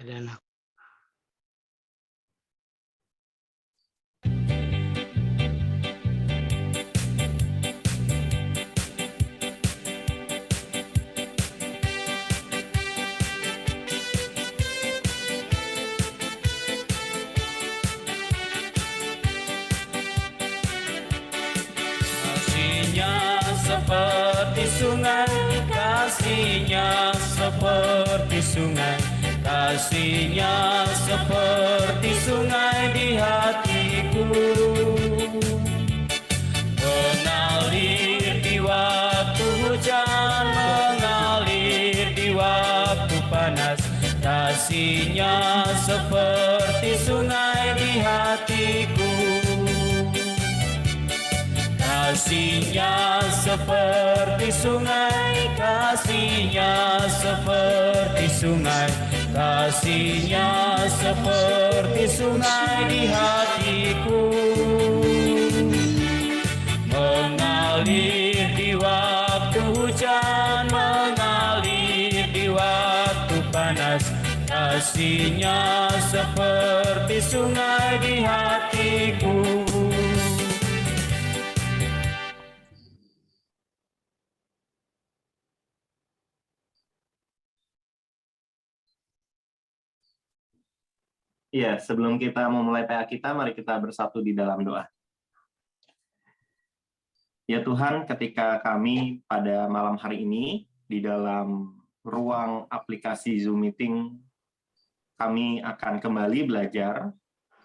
Ada anak. Kasihnya seperti sungai, kasihnya seperti sungai, kasihnya seperti sungai di hatiku. Mengalir di waktu hujan, mengalir di waktu panas, kasihnya seperti sungai di hatiku. Kasihnya seperti sungai, kasihnya seperti sungai, kasihnya seperti sungai di hatiku. Mengalir di waktu hujan, mengalir di waktu panas, kasihnya seperti sungai di hatiku. Iya, sebelum kita memulai PA kita, mari kita bersatu di dalam doa. Ya Tuhan, ketika kami pada malam hari ini, di dalam ruang aplikasi Zoom Meeting, kami akan kembali belajar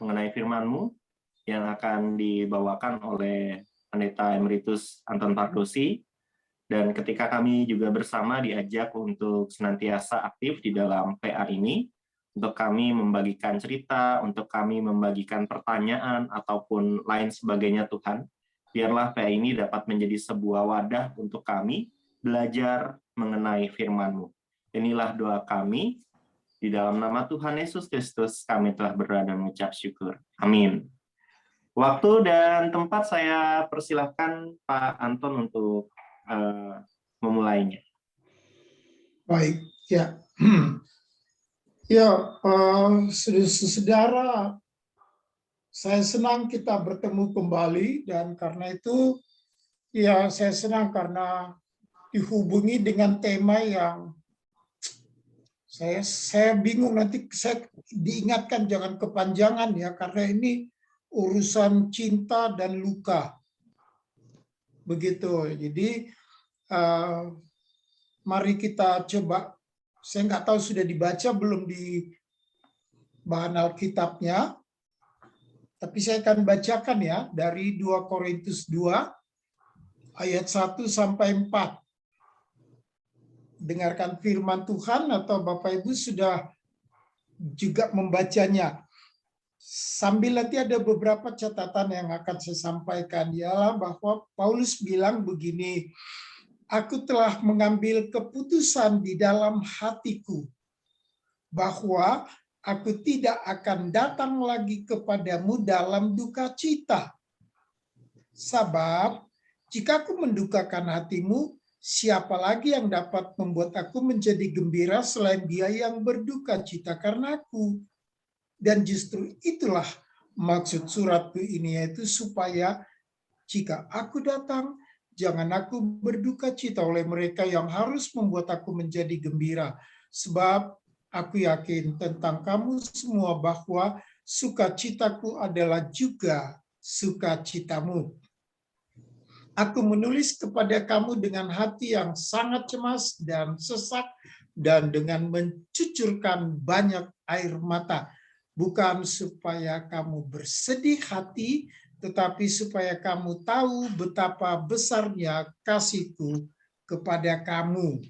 mengenai firman-Mu yang akan dibawakan oleh Pendeta Emeritus Anton Pardosi. Dan ketika kami juga bersama diajak untuk senantiasa aktif di dalam PA ini, untuk kami membagikan cerita, untuk kami membagikan pertanyaan, ataupun lain sebagainya Tuhan. Biarlah PA ini dapat menjadi sebuah wadah untuk kami belajar mengenai firman-Mu. Inilah doa kami, di dalam nama Tuhan Yesus Kristus kami telah berdoa dan mengucap syukur. Amin. Waktu dan tempat saya persilahkan Pak Anton untuk memulainya. Baik, ya. Ya, saudara, saya senang kita bertemu kembali, dan karena itu, ya saya senang karena dihubungi dengan tema yang saya bingung, nanti saya diingatkan jangan kepanjangan ya, karena ini urusan cinta dan luka. Begitu, jadi mari kita coba. Saya nggak tahu sudah dibaca belum di bahan Alkitabnya, tapi saya akan bacakan ya dari 2 Korintus 2 ayat 1 sampai 4. Dengarkan firman Tuhan atau Bapak Ibu sudah juga membacanya. Sambil nanti ada beberapa catatan yang akan saya sampaikan, ialah bahwa Paulus bilang begini, aku telah mengambil keputusan di dalam hatiku bahwa aku tidak akan datang lagi kepadamu dalam duka cita. Sebab jika aku mendukakan hatimu, siapa lagi yang dapat membuat aku menjadi gembira selain dia yang berduka cita karena aku? Dan justru itulah maksud suratku ini, yaitu supaya jika aku datang, jangan aku berduka cita oleh mereka yang harus membuat aku menjadi gembira. Sebab aku yakin tentang kamu semua bahwa sukacitaku adalah juga sukacitamu. Aku menulis kepada kamu dengan hati yang sangat cemas dan sesak, dan dengan mencucurkan banyak air mata. Bukan supaya kamu bersedih hati, tetapi supaya kamu tahu betapa besarnya kasihku kepada kamu.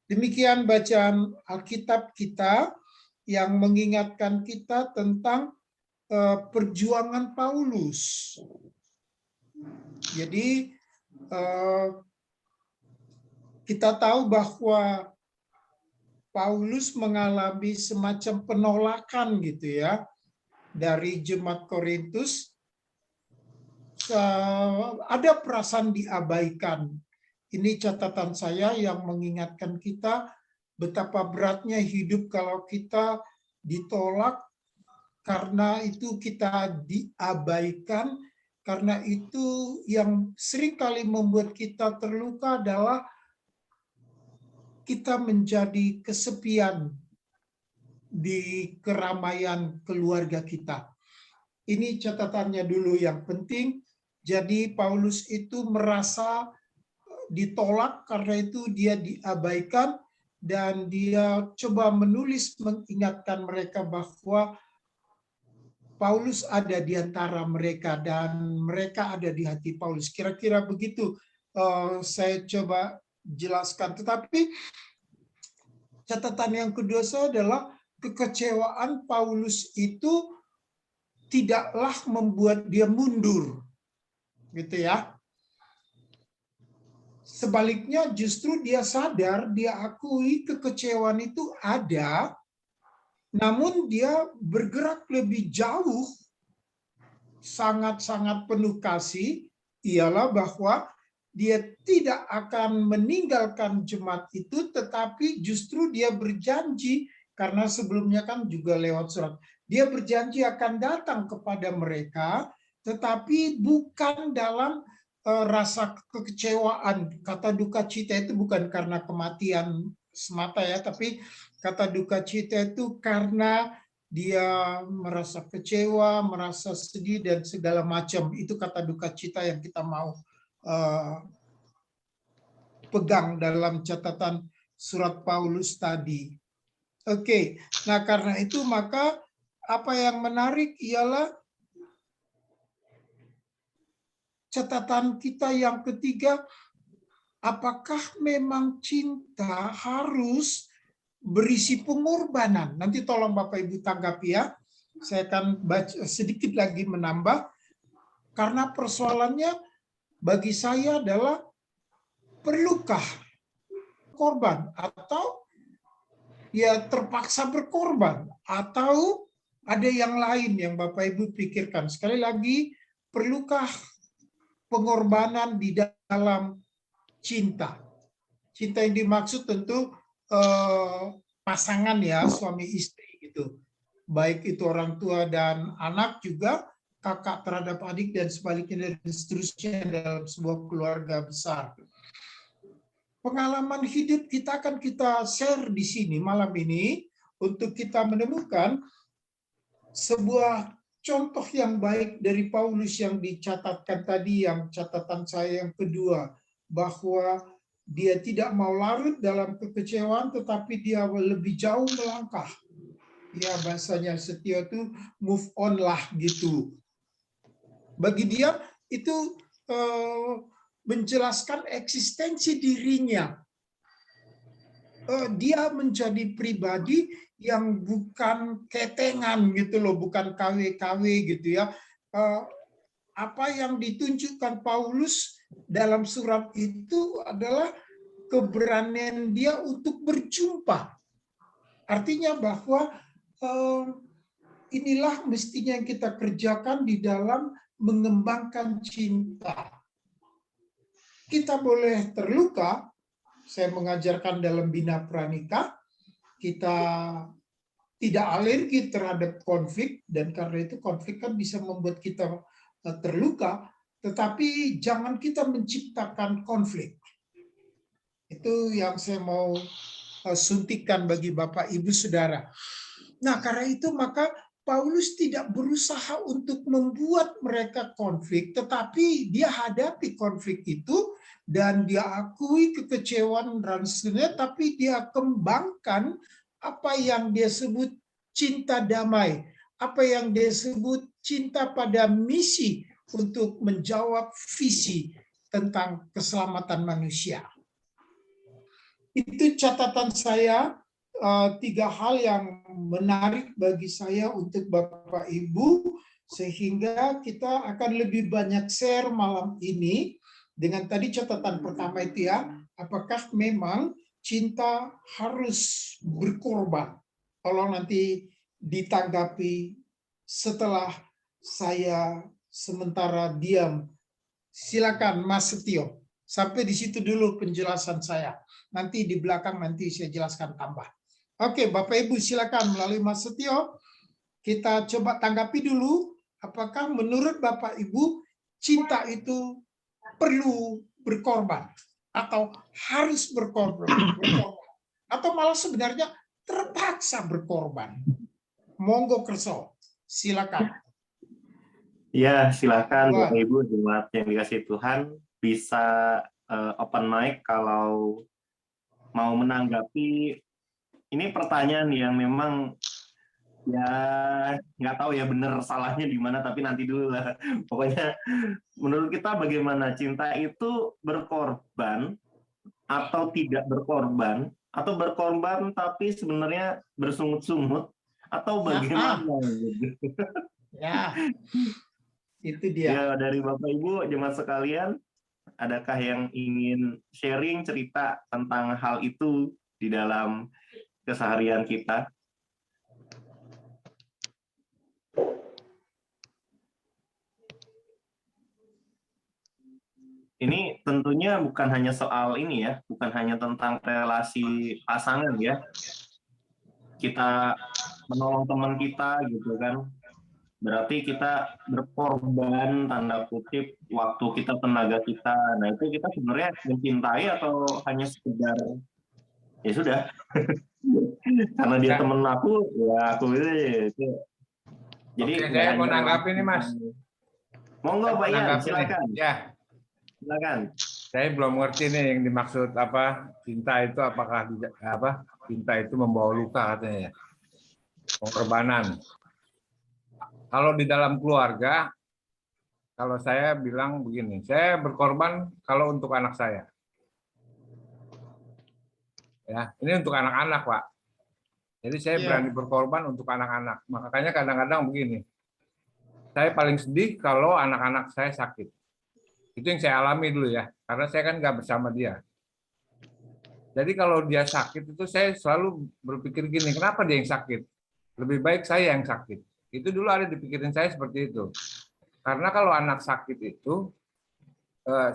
Demikian bacaan Alkitab kita yang mengingatkan kita tentang perjuangan Paulus. Jadi kita tahu bahwa Paulus mengalami semacam penolakan gitu ya dari jemaat Korintus. Ada perasaan diabaikan. Ini catatan saya yang mengingatkan kita betapa beratnya hidup kalau kita ditolak, karena itu kita diabaikan, karena itu yang seringkali membuat kita terluka adalah kita menjadi kesepian di keramaian keluarga kita. Ini catatannya dulu yang penting. Jadi Paulus itu merasa ditolak, karena itu dia diabaikan, dan dia coba menulis mengingatkan mereka bahwa Paulus ada di antara mereka dan mereka ada di hati Paulus. Kira-kira begitu saya coba jelaskan. Tetapi catatan yang kedua saya adalah kekecewaan Paulus itu tidaklah membuat dia mundur, gitu ya. Sebaliknya justru dia sadar, dia akui kekecewaan itu ada, namun dia bergerak lebih jauh, sangat-sangat penuh kasih, ialah bahwa dia tidak akan meninggalkan jemaat itu, tetapi justru dia berjanji, karena sebelumnya kan juga lewat surat, dia berjanji akan datang kepada mereka, tetapi bukan dalam rasa kekecewaan. Kata duka cita itu bukan karena kematian semata ya, tapi kata duka cita itu karena dia merasa kecewa, merasa sedih, dan segala macam. Itu kata duka cita yang kita mau pegang dalam catatan surat Paulus tadi. Oke, nah karena itu maka apa yang menarik ialah catatan kita yang ketiga, apakah memang cinta harus berisi pengorbanan? Nanti tolong Bapak Ibu tanggapi ya. Saya akan baca sedikit lagi menambah, karena persoalannya bagi saya adalah perlukah korban, atau ya terpaksa berkorban, atau ada yang lain yang Bapak Ibu pikirkan. Sekali lagi, perlukah pengorbanan di dalam cinta? Cinta yang dimaksud tentu pasangan ya, suami istri gitu. Baik itu orang tua dan anak, juga kakak terhadap adik, dan sebaliknya, dan seterusnya dalam sebuah keluarga besar. Pengalaman hidup kita akan kita share di sini malam ini untuk kita menemukan sebuah contoh yang baik dari Paulus yang dicatatkan tadi, yang catatan saya yang kedua, bahwa dia tidak mau larut dalam kekecewaan, tetapi dia lebih jauh melangkah. Ya, bahasanya setia itu move on lah gitu. Bagi dia itu menjelaskan eksistensi dirinya. Dia menjadi pribadi yang bukan ketengan gitu loh, bukan KW-KW gitu ya. Apa yang ditunjukkan Paulus dalam surat itu adalah keberanian dia untuk berjumpa. Artinya bahwa inilah mestinya yang kita kerjakan di dalam mengembangkan cinta. Kita boleh terluka. Saya mengajarkan dalam Bina Pranikah, kita tidak alergi terhadap konflik, dan karena itu konflik kan bisa membuat kita terluka, tetapi jangan kita menciptakan konflik. Itu yang saya mau suntikan bagi Bapak Ibu Saudara. Nah, karena itu maka Paulus tidak berusaha untuk membuat mereka konflik, tetapi dia hadapi konflik itu, dan dia akui kekecewaan dan sebagainya, tapi dia kembangkan apa yang dia sebut cinta damai, apa yang dia sebut cinta pada misi untuk menjawab visi tentang keselamatan manusia. Itu catatan saya, 3 hal yang menarik bagi saya untuk Bapak Ibu, sehingga kita akan lebih banyak share malam ini dengan tadi catatan pertama itu ya, apakah memang cinta harus berkorban? Tolong nanti ditanggapi setelah saya sementara diam. Silakan Mas Setio. Sampai di situ dulu penjelasan saya. Nanti di belakang nanti saya jelaskan tambah. Oke, Bapak Ibu silakan melalui Mas Setio. Kita coba tanggapi dulu. Apakah menurut Bapak Ibu cinta itu perlu berkorban atau harus berkorban atau malah sebenarnya terpaksa berkorban? Monggo Kerso, silakan. Ya, silakan Bapak Ibu jemaat yang dikasihi Tuhan bisa open mic kalau mau menanggapi. Ini pertanyaan yang memang ya nggak tahu ya bener salahnya di mana, tapi nanti dulu lah. Pokoknya menurut kita bagaimana cinta itu berkorban atau tidak berkorban, atau berkorban tapi sebenarnya bersungut-sungut, atau bagaimana? Ya, itu dia. Ya, dari Bapak Ibu jemaat sekalian, adakah yang ingin sharing cerita tentang hal itu di dalam keseharian kita? Ini tentunya bukan hanya soal ini ya, bukan hanya tentang relasi pasangan ya. Kita menolong teman kita gitu kan. Berarti kita berkorban tanda kutip waktu kita, tenaga kita. Nah, itu kita sebenarnya mencintai atau hanya sekedar ya sudah. Karena dia temen aku, ya aku itu. Jadi oke, saya mau nanggapi nih Mas. Monggo Pak Ian, silakan. Ya. Silakan. Saya belum ngerti nih yang dimaksud apa cinta itu, apakah cinta itu membawa luka katanya ya. Pengorbanan. Kalau di dalam keluarga, kalau saya bilang begini, saya berkorban kalau untuk anak saya. Ya, ini untuk anak-anak, Pak. Jadi saya berani berkorban untuk anak-anak. Makanya kadang-kadang begini, saya paling sedih kalau anak-anak saya sakit. Itu yang saya alami dulu ya, karena saya kan nggak bersama dia. Jadi kalau dia sakit itu saya selalu berpikir gini, kenapa dia yang sakit? Lebih baik saya yang sakit. Itu dulu ada di pikiran saya seperti itu. Karena kalau anak sakit itu,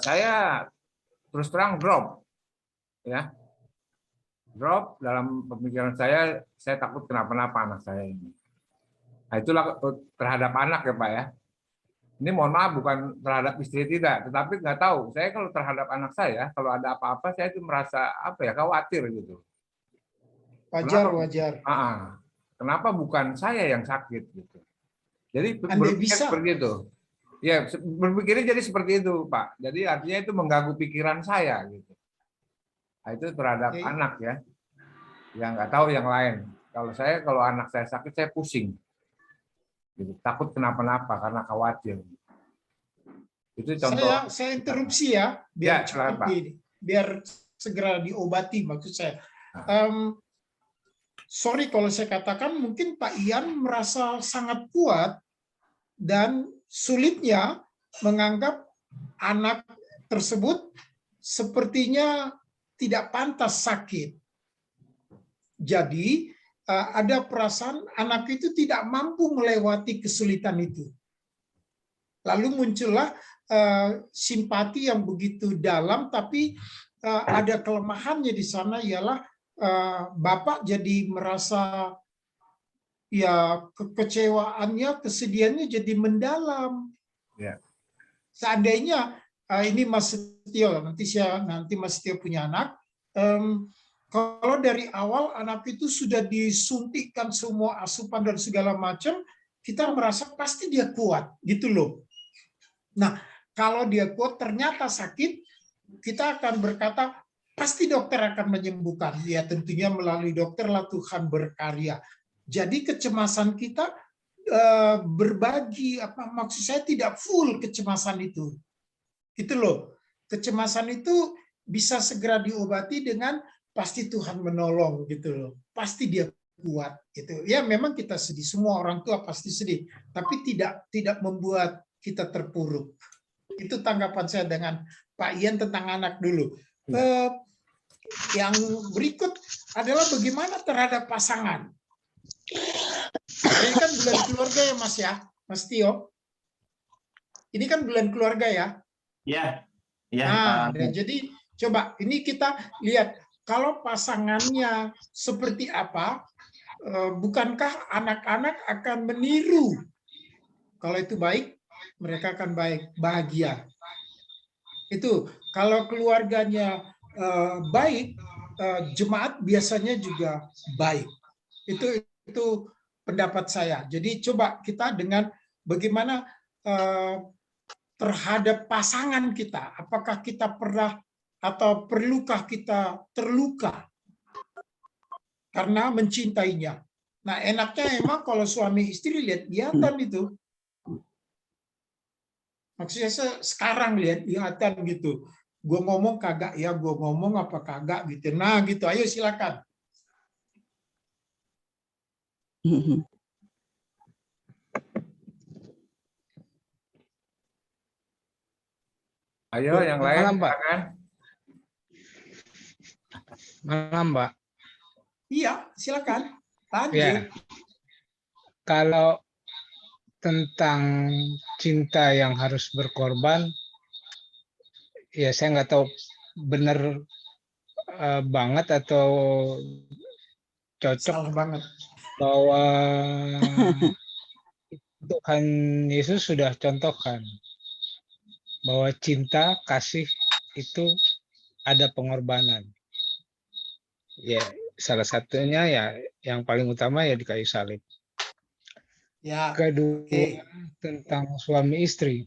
saya terus terang drop, ya, drop dalam pemikiran saya takut kenapa-napa anak saya ini. Nah, itulah terhadap anak ya Pak ya. Ini mohon maaf bukan terhadap istri tidak, tetapi nggak tahu. Saya kalau terhadap anak saya, kalau ada apa-apa saya itu merasa khawatir gitu. Wajar. Kenapa bukan saya yang sakit gitu? Jadi berpikir seperti itu. Ya, berpikirnya jadi seperti itu, Pak. Jadi artinya itu mengganggu pikiran saya gitu. Nah, itu terhadap anak ya. Yang nggak tahu yang lain. Kalau anak saya sakit saya pusing. Gitu. Takut kenapa-napa karena khawatir. Itu contoh. Saya interupsi ya, biar biar segera diobati maksud saya. Sorry kalau saya katakan mungkin Pak Ian merasa sangat kuat dan sulitnya menganggap anak tersebut sepertinya tidak pantas sakit. Jadi ada perasaan anak itu tidak mampu melewati kesulitan itu. Lalu muncullah simpati yang begitu dalam, tapi ada kelemahannya di sana, ialah Bapak jadi merasa ya kekecewaannya, kesedihannya jadi mendalam. Ya. Seandainya ini Mas Setio, nanti Mas Setio punya anak, kalau dari awal anak itu sudah disuntikkan semua asupan dan segala macam, kita merasa pasti dia kuat, gitu loh. Nah, kalau dia kuat ternyata sakit, kita akan berkata pasti dokter akan menyembuhkan. Ya tentunya melalui dokter lah Tuhan berkarya. Jadi kecemasan kita berbagi, maksud saya tidak full kecemasan itu. Itu loh. Kecemasan itu bisa segera diobati dengan pasti Tuhan menolong gitu loh. Pasti dia kuat gitu. Ya memang kita sedih, semua orang tua pasti sedih, tapi tidak membuat kita terpuruk. Itu tanggapan saya dengan Pak Ian tentang anak dulu. Yang berikut adalah bagaimana terhadap pasangan. Ini kan bulan keluarga ya Mas ya, Mas Tio. Ini kan bulan keluarga ya. Ya. Ya, Nah, jadi coba ini kita lihat kalau pasangannya seperti apa, bukankah anak-anak akan meniru? Kalau itu baik, mereka akan bahagia. Itu kalau keluarganya baik, jemaat biasanya juga baik. Itu pendapat saya. Jadi coba kita dengan bagaimana terhadap pasangan kita, apakah kita pernah atau perlukah kita terluka karena mencintainya. Nah, enaknya emang kalau suami istri lihat-lihatan itu. Maksudnya sekarang lihat-lihatan gitu. Gue ngomong kagak ya, gue ngomong apa kagak gitu. Nah gitu, ayo silakan. Ayo yang lain, Malam, Pak. silakan. Malam, Pak. Iya, silakan. Lanjut. Ya, kalau tentang cinta yang harus berkorban, ya saya nggak tahu benar banget atau cocok Salah banget. bahwa Tuhan Yesus sudah contohkan bahwa cinta, kasih itu ada pengorbanan. Ya, salah satunya ya yang paling utama ya di kayu salib. Ya. Kedua, tentang suami istri.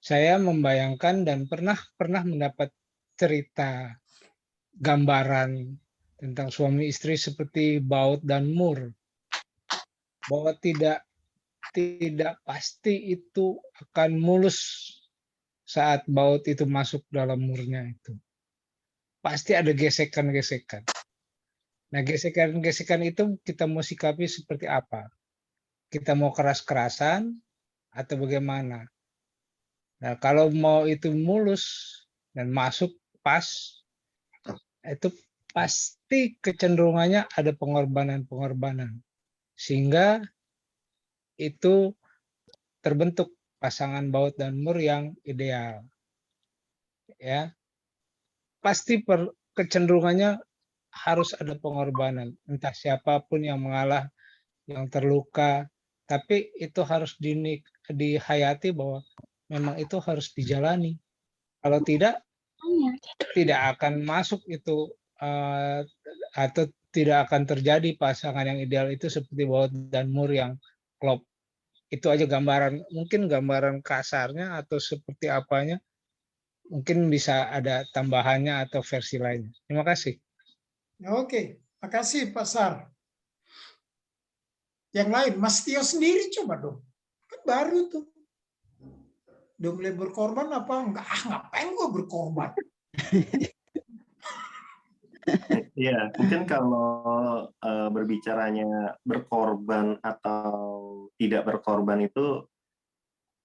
Saya membayangkan dan pernah mendapat cerita gambaran tentang suami istri seperti baut dan mur. Bahwa tidak pasti itu akan mulus saat baut itu masuk dalam murnya itu. Pasti ada gesekan-gesekan. Nah, gesekan-gesekan itu kita mau sikapi seperti apa? Kita mau keras-kerasan atau bagaimana? Nah, kalau mau itu mulus dan masuk pas, itu pasti kecenderungannya ada pengorbanan-pengorbanan. Sehingga itu terbentuk pasangan baut dan mur yang ideal. Ya. Pasti kecenderungannya harus ada pengorbanan. Entah siapapun yang mengalah, yang terluka, tapi itu harus dihayati bahwa memang itu harus dijalani. Kalau tidak akan masuk itu atau tidak akan terjadi pasangan yang ideal itu seperti baut dan mur yang klop. Itu aja gambaran, mungkin gambaran kasarnya atau seperti apanya, mungkin bisa ada tambahannya atau versi lainnya. Terima kasih. Oke, makasih Pak Sar. Yang lain, Mas Tio sendiri coba dong. Kan baru tuh. Udah mulai berkorban apa? Enggak, ngapain gue berkorban? Iya, mungkin kalau berbicaranya berkorban atau tidak berkorban itu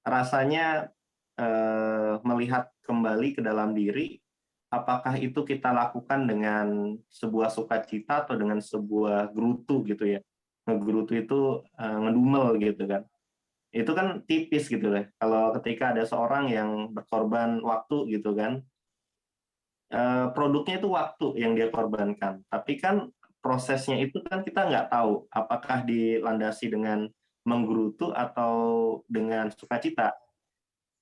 rasanya melihat kembali ke dalam diri, apakah itu kita lakukan dengan sebuah sukacita atau dengan sebuah gerutu gitu ya. Ngegerutu itu ngedumel gitu kan. Itu kan tipis gitu ya. Kalau ketika ada seorang yang berkorban waktu gitu kan, produknya itu waktu yang dia korbankan. Tapi kan prosesnya itu kan kita nggak tahu apakah dilandasi dengan menggerutu atau dengan sukacita.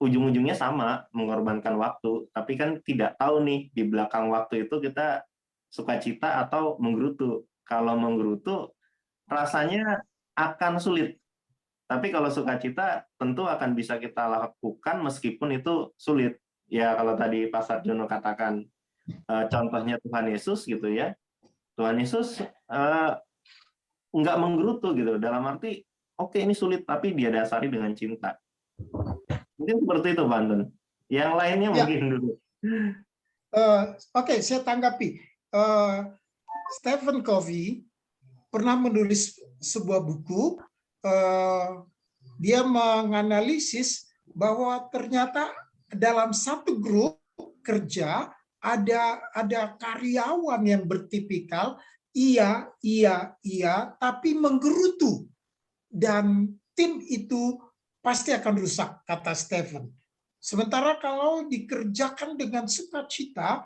Ujung-ujungnya sama, mengorbankan waktu. Tapi kan tidak tahu nih, di belakang waktu itu kita sukacita atau menggerutu. Kalau menggerutu, rasanya akan sulit. Tapi kalau sukacita, tentu akan bisa kita lakukan meskipun itu sulit. Ya, kalau tadi Pak Sarjono katakan, contohnya Tuhan Yesus gitu ya. Tuhan Yesus nggak menggerutu gitu. Dalam arti, oke, ini sulit, tapi dia dasari dengan cinta. Mungkin seperti itu, Pak Anton. Yang lainnya Ya. mungkin dulu. Oke, saya tanggapi. Stephen Covey pernah menulis sebuah buku. Dia menganalisis bahwa ternyata dalam satu grup kerja ada karyawan yang bertipikal iya, tapi menggerutu. Dan tim itu pasti akan rusak, kata Stephen. Sementara kalau dikerjakan dengan sukacita,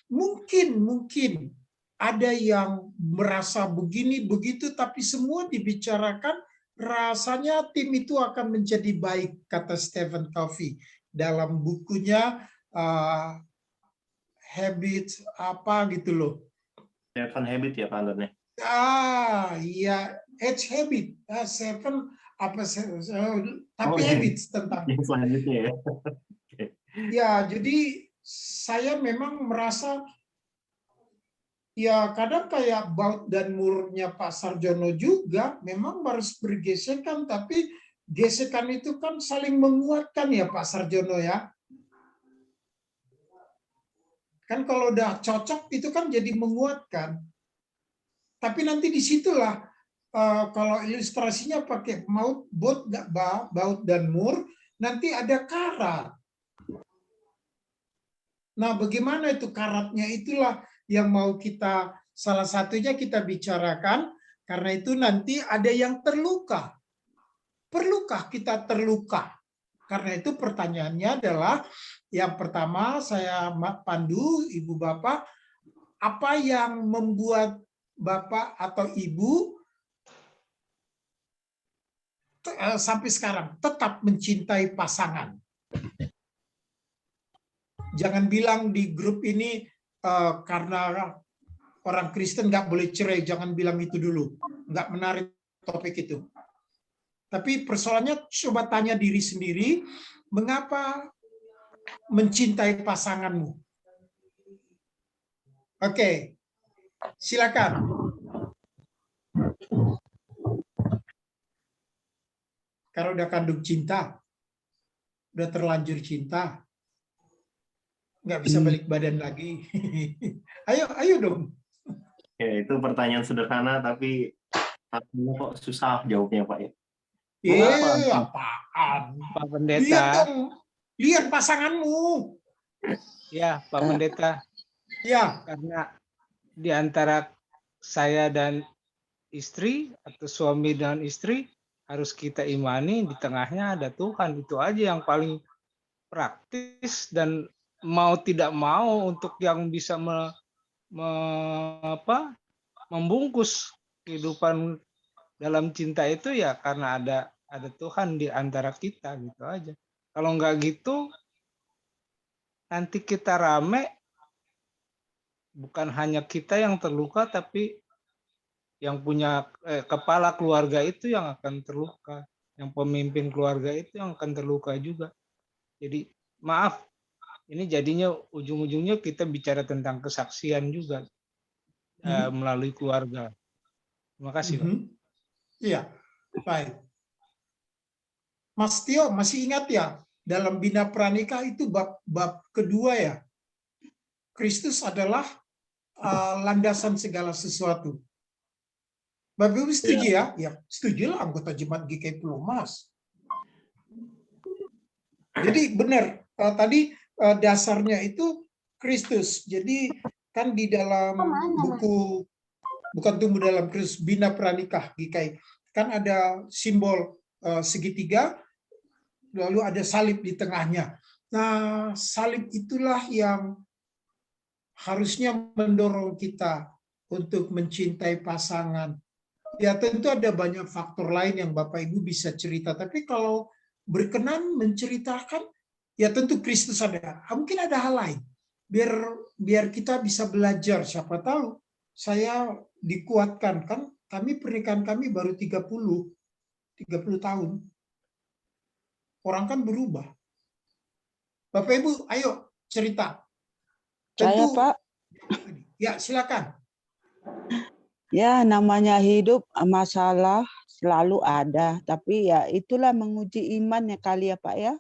mungkin ada yang merasa begini begitu, tapi semua dibicarakan, rasanya tim itu akan menjadi baik, kata Stephen Covey dalam bukunya Habits apa gitu loh. Seven Habit ya Pak Anton? Iya, Edge Habit, Seven apa tapi iya. habits tentang. Yang selanjutnya ya. Ya, jadi saya memang merasa ya kadang kayak Baut dan Murnya Pak Sarjono juga memang harus bergesekan, tapi gesekan itu kan saling menguatkan ya Pak Sarjono ya. Kan kalau udah cocok itu kan jadi menguatkan. Tapi nanti disitulah kalau ilustrasinya pakai Baut dan Mur, nanti ada karat. Nah, bagaimana itu karatnya, itulah yang mau kita, salah satunya kita bicarakan, karena itu nanti ada yang terluka. Perlukah kita terluka? Karena itu pertanyaannya adalah, yang pertama saya pandu Ibu Bapak, apa yang membuat Bapak atau Ibu sampai sekarang tetap mencintai pasangan? Jangan bilang di grup ini karena orang Kristen nggak boleh cerai, jangan bilang itu dulu. Nggak menarik topik itu. Tapi persoalannya coba tanya diri sendiri, mengapa mencintai pasanganmu? Oke, silakan. Karena udah kandung cinta, udah terlanjur cinta, nggak bisa balik badan lagi. Ayo dong. Oke, itu pertanyaan sederhana, tapi kok susah jawabnya Pak ya. Apaan? Pak Pendeta. Lihat dong, lihat pasanganmu. Ya, Pak Pendeta. Ya. Karena di antara saya dan istri atau suami dan istri harus kita imani, di tengahnya ada Tuhan. Itu aja yang paling praktis, dan mau tidak mau untuk yang bisa membungkus kehidupan dalam cinta itu ya karena ada Tuhan di antara kita, gitu aja. Kalau nggak gitu, nanti kita rame, bukan hanya kita yang terluka, tapi yang punya kepala keluarga itu yang akan terluka, yang pemimpin keluarga itu yang akan terluka juga. Jadi maaf, ini jadinya ujung-ujungnya kita bicara tentang kesaksian juga melalui keluarga. Terima kasih, Pak. Iya, baik. Mas Tio masih ingat ya, dalam Bina Pranikah itu bab kedua ya, Kristus adalah landasan segala sesuatu. Bapak Ibu setuju ya? Ya, setuju lah anggota Jemaat GKI Pulau Mas. Jadi benar, tadi dasarnya itu Kristus. Jadi kan di dalam buku, bukan tumbuh dalam Kristus, Bina Pranikah GKI, kan ada simbol segitiga, lalu ada salib di tengahnya. Nah, salib itulah yang harusnya mendorong kita untuk mencintai pasangan. Ya tentu ada banyak faktor lain yang Bapak Ibu bisa cerita, tapi kalau berkenan menceritakan, ya tentu Kristus ada. Mungkin ada hal lain. Biar kita bisa belajar, siapa tahu saya dikuatkan, kan kami pernikahan kami baru 30 tahun. Orang kan berubah. Bapak Ibu, ayo cerita. Saya, Pak. Ya, silakan. Ya, namanya hidup, masalah selalu ada. Tapi ya itulah menguji iman ya kali ya, Pak ya.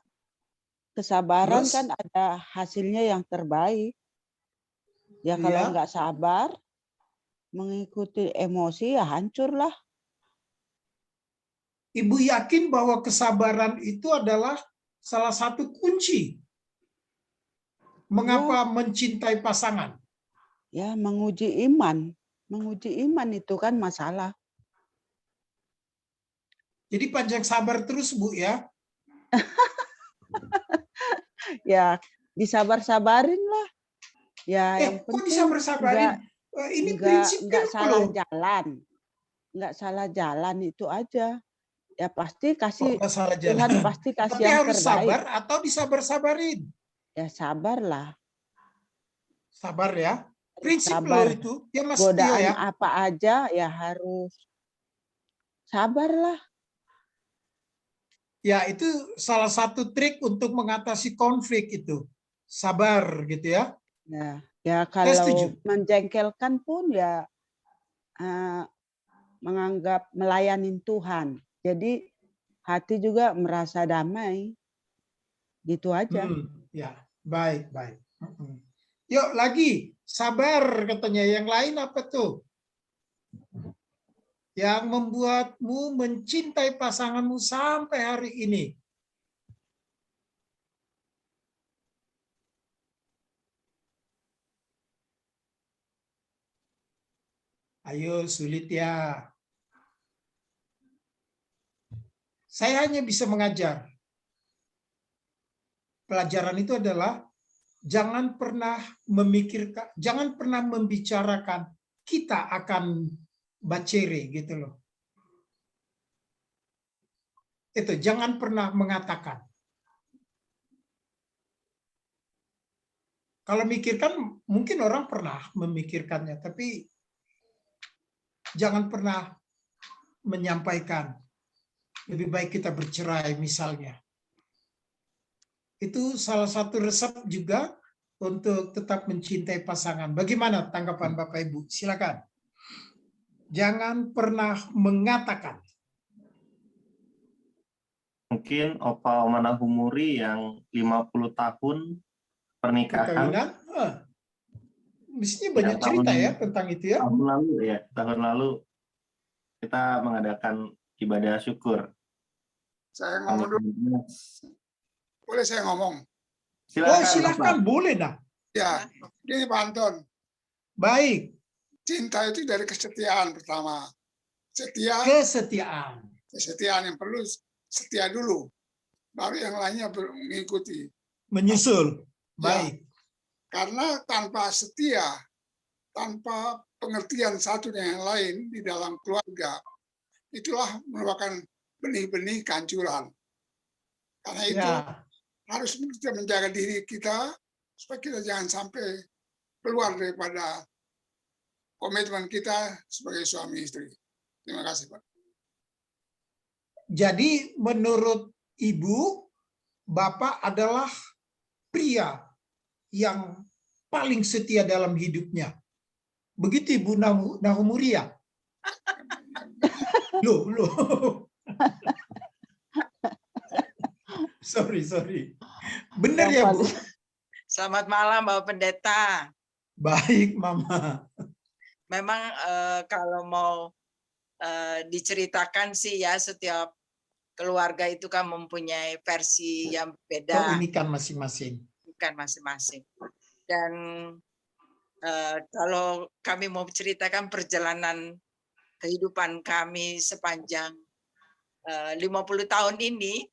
Kesabaran Terus? kan ada hasilnya yang terbaik. Ya kalau nggak sabar, mengikuti emosi ya hancurlah. Ibu yakin bahwa kesabaran itu adalah salah satu kunci mengapa mencintai pasangan? Ya, menguji iman. Menguji iman itu kan masalah. Jadi panjang sabar terus, Bu ya. Ya disabar-sabarin lah. Ya yang Kok penting disabar-sabarin? Ini prinsip nggak ilmu salah loh. jalan. Nggak salah jalan itu aja. Ya pasti kasih Nggak salah Tuhan jalan. pasti kasih Tapi yang harus terbaik. sabar atau disabar-sabarin. Ya sabarlah. Sabar ya. Prinsip Sabar. loh itu. Ya Mas Tio Godaan ya. apa aja ya harus sabarlah. Ya itu salah satu trik untuk mengatasi konflik itu. Sabar gitu ya. Ya setuju. kalau menjengkelkan pun ya menganggap melayani Tuhan. Jadi hati juga merasa damai. Gitu aja. Ya, baik. Yuk lagi, sabar katanya. Yang lain apa tuh? Yang membuatmu mencintai pasanganmu sampai hari ini. Ayo, sulit ya. Saya hanya bisa mengajar. Pelajaran itu adalah jangan pernah memikirkan, jangan pernah membicarakan kita akan bacere gitu loh. Itu jangan pernah mengatakan. Kalau mikirkan mungkin orang pernah memikirkannya, tapi jangan pernah menyampaikan. Lebih baik kita bercerai misalnya. Itu salah satu resep juga untuk tetap mencintai pasangan. Bagaimana tanggapan Bapak Ibu? Silakan. Jangan pernah mengatakan. Mungkin Opa Manahumuri yang 50 tahun pernikahan. Mestinya banyak cerita ya tentang itu ya. Tahun lalu kita mengadakan ibadah syukur. Saya ngomong dulu. Boleh saya ngomong? Silakan, silakan, boleh dah. Ya, gini Pak Anton. Baik. Cinta itu dari kesetiaan pertama. Kesetiaan. Kesetiaan yang perlu setia dulu. Baru yang lainnya mengikuti. Menyusul. Baik. Ya, karena tanpa setia, tanpa pengertian satu dengan yang lain di dalam keluarga, itulah merupakan benih-benih kehancuran. Karena itu harus kita menjaga diri kita supaya kita jangan sampai keluar daripada komitmen kita sebagai suami istri. Terima kasih, Pak. Jadi menurut Ibu, Bapak adalah pria yang paling setia dalam hidupnya. Begitu Ibu Nahumuria. Loh. Sorry. Benar ya, Bu? Selamat malam, Bapak Pendeta. Baik, Mama. Memang kalau mau diceritakan sih ya, setiap keluarga itu kan mempunyai versi yang beda. Keunikan masing-masing. Bukan masing-masing. Dan kalau kami mau ceritakan perjalanan kehidupan kami sepanjang 50 tahun ini,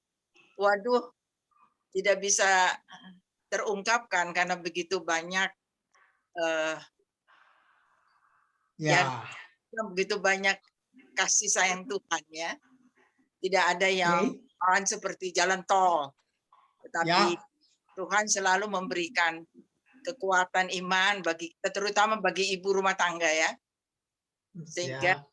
waduh, tidak bisa terungkapkan karena begitu banyak begitu banyak kasih sayang Tuhan ya. Tidak ada yang seperti jalan tol, tetapi Tuhan selalu memberikan kekuatan iman bagi kita, terutama bagi ibu rumah tangga ya, sehingga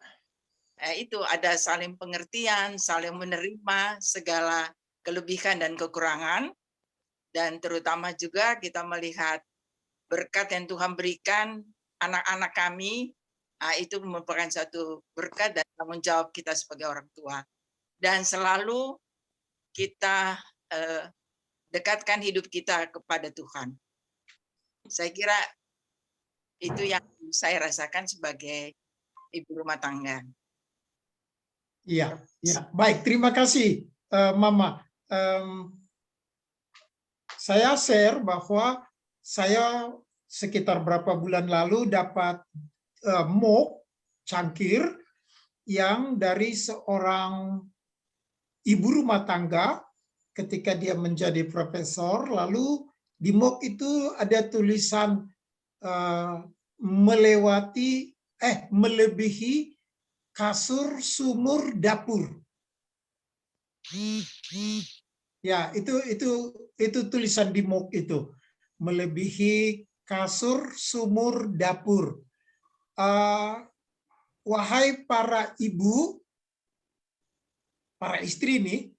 itu ada saling pengertian, saling menerima segala kelebihan dan kekurangan, dan terutama juga kita melihat berkat yang Tuhan berikan anak-anak kami. Itu merupakan satu berkat dan tanggung jawab kita sebagai orang tua. Dan selalu kita dekatkan hidup kita kepada Tuhan. Saya kira itu yang saya rasakan sebagai ibu rumah tangga. Iya. Baik, terima kasih Mama. Saya share bahwa saya sekitar berapa bulan lalu dapat mok cangkir yang dari seorang ibu rumah tangga ketika dia menjadi profesor, lalu di MOOC itu ada tulisan melebihi kasur, sumur, dapur. Ya, itu tulisan di MOOC itu. Melebihi kasur, sumur, dapur. Wahai para ibu, para istri nih,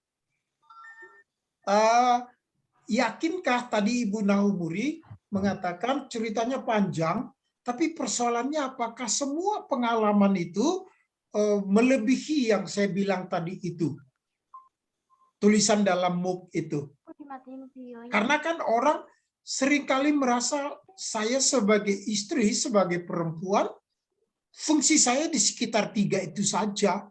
yakinkah tadi Ibu Nahumuri mengatakan ceritanya panjang, tapi persoalannya apakah semua pengalaman itu melebihi yang saya bilang tadi itu? Tulisan dalam MOOC itu. Karena kan orang seringkali merasa saya sebagai istri, sebagai perempuan, fungsi saya di sekitar 3 itu saja.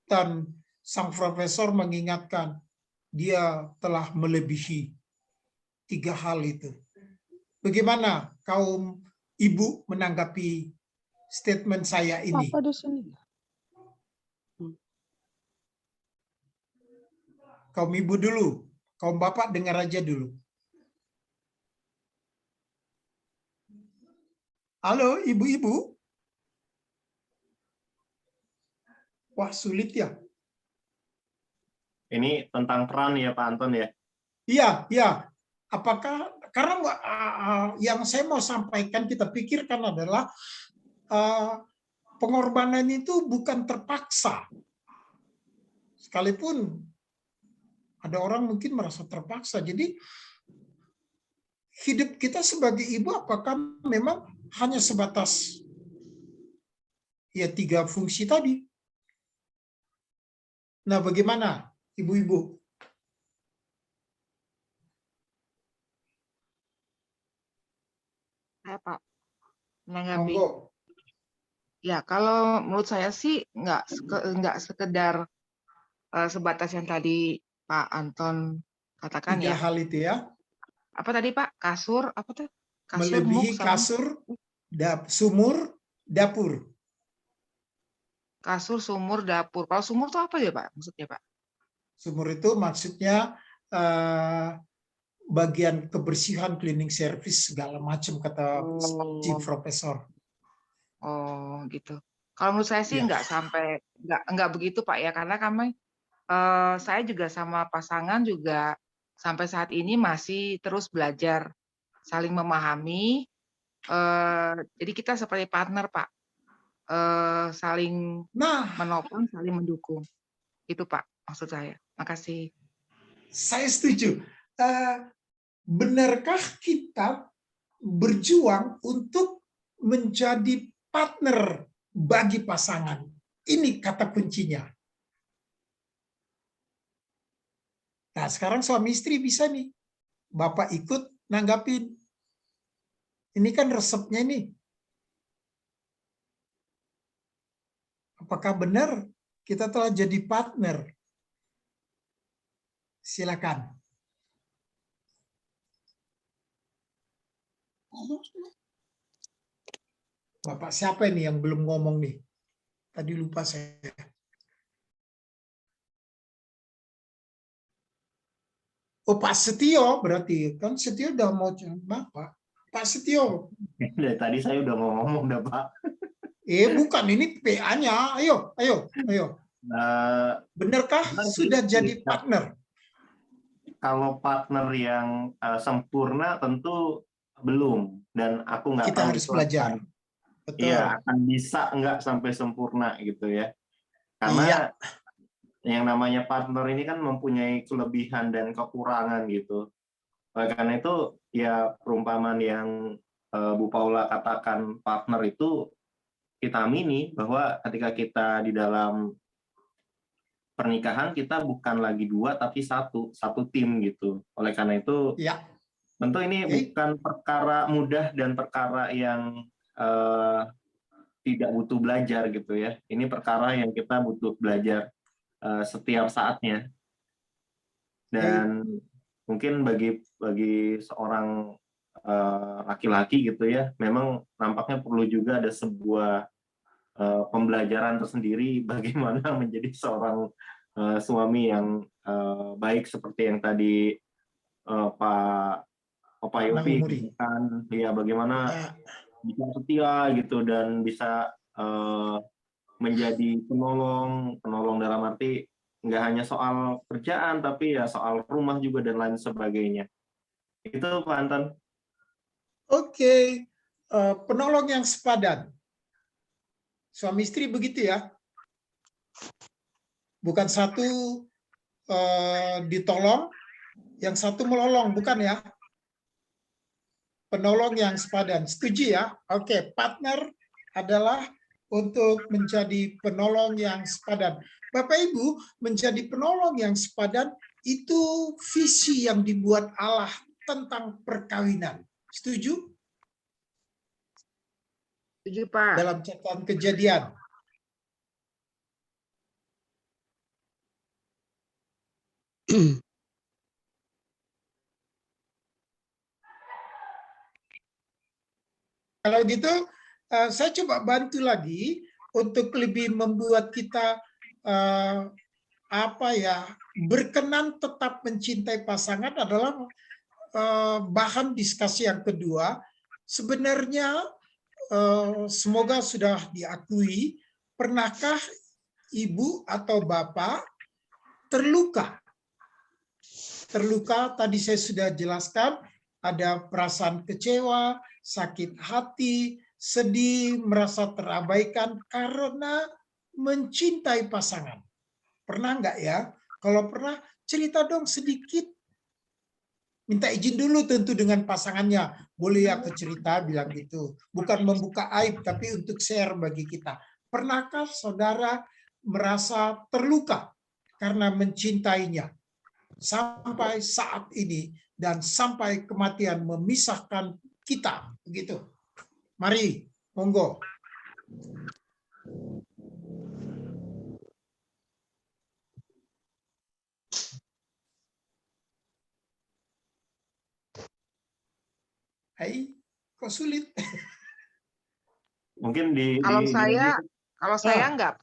Dan sang profesor mengingatkan, dia telah melebihi 3 hal itu. Bagaimana kaum ibu menanggapi statement saya ini? Apa di sini? Kaum ibu dulu, kaum bapak dengar aja dulu. Halo ibu-ibu? Wah sulit ya. Ini tentang peran ya Pak Anton ya? Iya, iya. Apakah, karena yang saya mau sampaikan, kita pikirkan adalah pengorbanan itu bukan terpaksa. Sekalipun ada orang mungkin merasa terpaksa. Jadi hidup kita sebagai ibu apakah memang hanya sebatas ya 3 fungsi tadi? Nah, bagaimana ibu-ibu? Ya, Pak, menanggapi. Monggo. Ya, kalau menurut saya sih nggak sekedar sebatas yang tadi Pak Anton katakan 3 ya. hal itu ya. Apa tadi Pak? Kasur, apa tuh? Kasur, Melebihi MOOC, sama kasur, sumur, dapur. kasur, sumur, dapur. Kalau sumur itu apa ya Pak? Maksudnya Pak? Sumur itu maksudnya bagian kebersihan, cleaning service, segala macam, kata si profesor. Oh gitu. Kalau menurut saya sih Ya. nggak begitu Pak ya, karena kami saya juga sama pasangan juga sampai saat ini masih terus belajar, saling memahami. Jadi kita seperti partner Pak, saling menopang, saling mendukung. Itu Pak maksud saya. Makasih. Saya setuju. Benarkah kita berjuang untuk menjadi partner bagi pasangan? Ini kata kuncinya. Nah, sekarang suami istri bisa nih. Bapak ikut nanggapin. Ini kan resepnya nih. Apakah benar kita telah jadi partner? Silakan. Bapak siapa ini yang belum ngomong nih? Tadi lupa saya. Oh, Pak Setio berarti. Kan Setio udah mau Bapak. Pak Setio. Dari tadi saya udah mau ngomong dah Pak. Bukan, ini PA-nya. Ayo. Benarkah sudah jadi partner? Kalau partner yang sempurna tentu belum, dan aku nggak Kita tahu harus itu belajar. Betul. Iya, akan bisa nggak sampai sempurna gitu ya. Karena yang namanya partner ini kan mempunyai kelebihan dan kekurangan gitu. Oleh karena itu ya perumpamaan yang Bu Paula katakan, partner itu kita amini bahwa ketika kita di dalam pernikahan kita bukan lagi 2 tapi satu tim gitu. Oleh karena itu tentu ini bukan perkara mudah dan perkara yang tidak butuh belajar gitu ya. Ini perkara yang kita butuh belajar setiap saatnya. Dan mungkin bagi seorang laki-laki gitu ya, memang nampaknya perlu juga ada sebuah pembelajaran tersendiri bagaimana menjadi seorang suami yang baik seperti yang tadi Pak Opa Yopi kan, ya bagaimana bisa setia gitu dan bisa menjadi penolong dalam arti nggak hanya soal kerjaan tapi ya soal rumah juga dan lain sebagainya. Itu Pak Anton. Oke. Penolong yang sepadan. Suami istri begitu ya. Bukan satu ditolong, yang satu melolong, bukan ya? Penolong yang sepadan. Setuju ya? Oke, partner adalah untuk menjadi penolong yang sepadan. Bapak Ibu, menjadi penolong yang sepadan itu visi yang dibuat Allah tentang perkawinan. Setuju? Setuju, Pak. Dalam catatan Kejadian. Kalau gitu, saya coba bantu lagi untuk lebih membuat kita berkenan tetap mencintai pasangan adalah bahan diskusi yang kedua. Sebenarnya semoga sudah diakui, pernahkah ibu atau bapak terluka? Terluka tadi saya sudah jelaskan, ada perasaan kecewa, sakit hati, sedih, merasa terabaikan karena mencintai pasangan. Pernah nggak ya? Kalau pernah, cerita dong sedikit. Minta izin dulu tentu dengan pasangannya. Boleh ya aku cerita, bilang gitu. Bukan membuka aib, tapi untuk share bagi kita. Pernahkah saudara merasa terluka karena mencintainya? Sampai saat ini dan sampai kematian memisahkan kita, begitu. Mari, monggo. Hai, kok sulit? Mungkin kalau saya enggak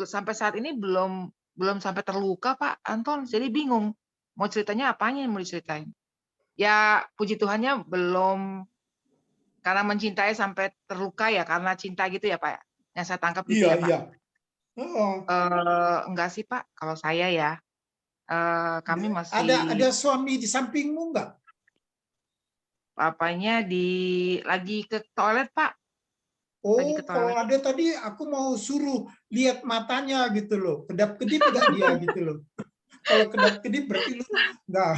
sampai saat ini belum sampai terluka, Pak Anton. Jadi bingung mau ceritanya apanya yang mau diceritain. Ya puji Tuhannya belum, karena mencintai sampai terluka ya karena cinta gitu ya Pak. Yang saya tangkap gitu ya Pak. Iya. Enggak sih Pak, kalau saya ya kami masih ada suami di sampingmu enggak? Apanya lagi ke toilet Pak. Oh, kalau ada tadi aku mau suruh lihat matanya gitu loh. Kedap-kedip enggak dia gitu loh. Kalau kedap-kedip berarti lu enggak.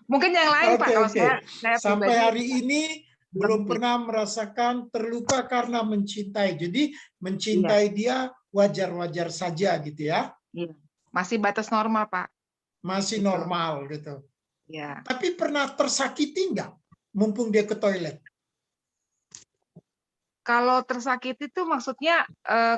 Mungkin yang lain Pak. Kalau saya sampai pribadi, hari ini belum pernah merasakan terluka karena mencintai. Jadi mencintai dia wajar-wajar saja gitu ya. Iya. Masih batas normal Pak. Masih gitu. Normal gitu. Ya. Tapi pernah tersakiti enggak? Mumpung dia ke toilet. Kalau tersakiti itu maksudnya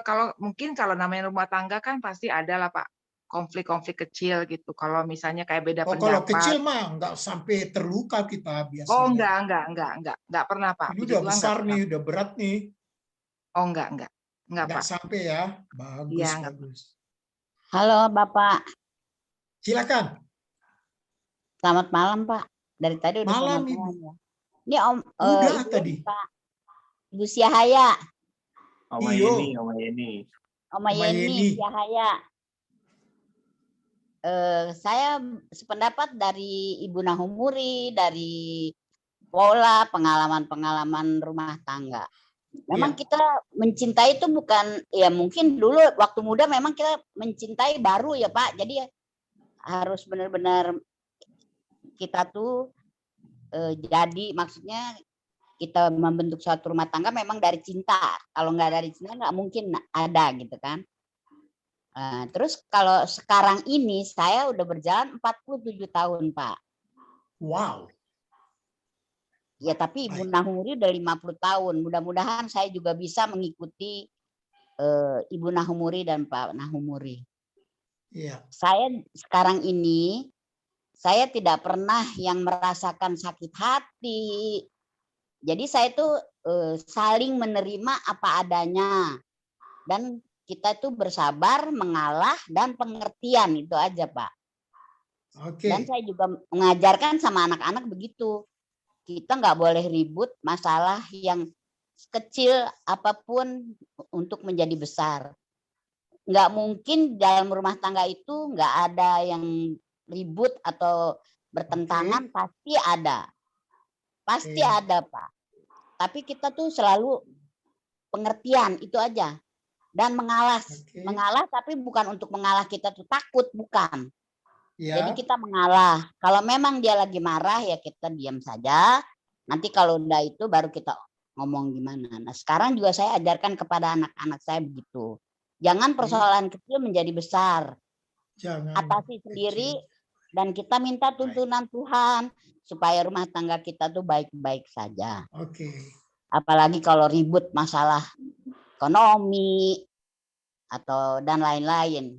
kalau namanya rumah tangga kan pasti ada lah Pak konflik-konflik kecil gitu. Kalau misalnya kayak beda pendapat. Kalau kecil mah enggak sampai terluka kita biasanya. Oh enggak pernah Pak. Ini udah besar nih, udah berat nih. Oh enggak Pak. Sampai ya. Bagus, ya, bagus. Halo Bapak. Silakan. Selamat malam Pak. Dari tadi udah malam selamat Ibu. malam. Ini Om udah tadi. Pak. Ibu Syahaya. Oma Yeni. Oma Yeni Syahaya. Saya sependapat dari Ibu Nahumuri, dari pola pengalaman-pengalaman rumah tangga. Memang kita mencintai itu bukan, ya mungkin dulu waktu muda memang kita mencintai baru ya Pak. Jadi harus benar-benar kita tuh jadi maksudnya kita membentuk suatu rumah tangga memang dari cinta. Kalau nggak dari cinta nggak mungkin ada gitu kan. Terus kalau sekarang ini saya udah berjalan 47 tahun Pak. Wow. Ya tapi Ibu Nahumuri udah 50 tahun. Mudah-mudahan saya juga bisa mengikuti Ibu Nahumuri dan Pak Nahumuri. Iya. Saya sekarang ini saya tidak pernah yang merasakan sakit hati. Jadi saya tuh saling menerima apa adanya dan kita tuh bersabar, mengalah, dan pengertian, itu aja Pak. Dan saya juga mengajarkan sama anak-anak begitu. Kita nggak boleh ribut masalah yang kecil apapun untuk menjadi besar. Nggak mungkin dalam rumah tangga itu nggak ada yang ribut atau bertentangan, pasti ada. Pasti ada Pak. Tapi kita tuh selalu pengertian, itu aja. Dan mengalah. Mengalah tapi bukan untuk mengalah kita tuh takut, bukan. Jadi kita mengalah. Kalau memang dia lagi marah ya kita diam saja. Nanti kalau udah itu baru kita ngomong gimana. Nah sekarang juga saya ajarkan kepada anak-anak saya begitu. Jangan persoalan kecil menjadi besar. Atasi sendiri dan kita minta tuntunan Tuhan supaya rumah tangga kita tuh baik-baik saja. Apalagi kalau ribut masalah ekonomi atau dan lain-lain.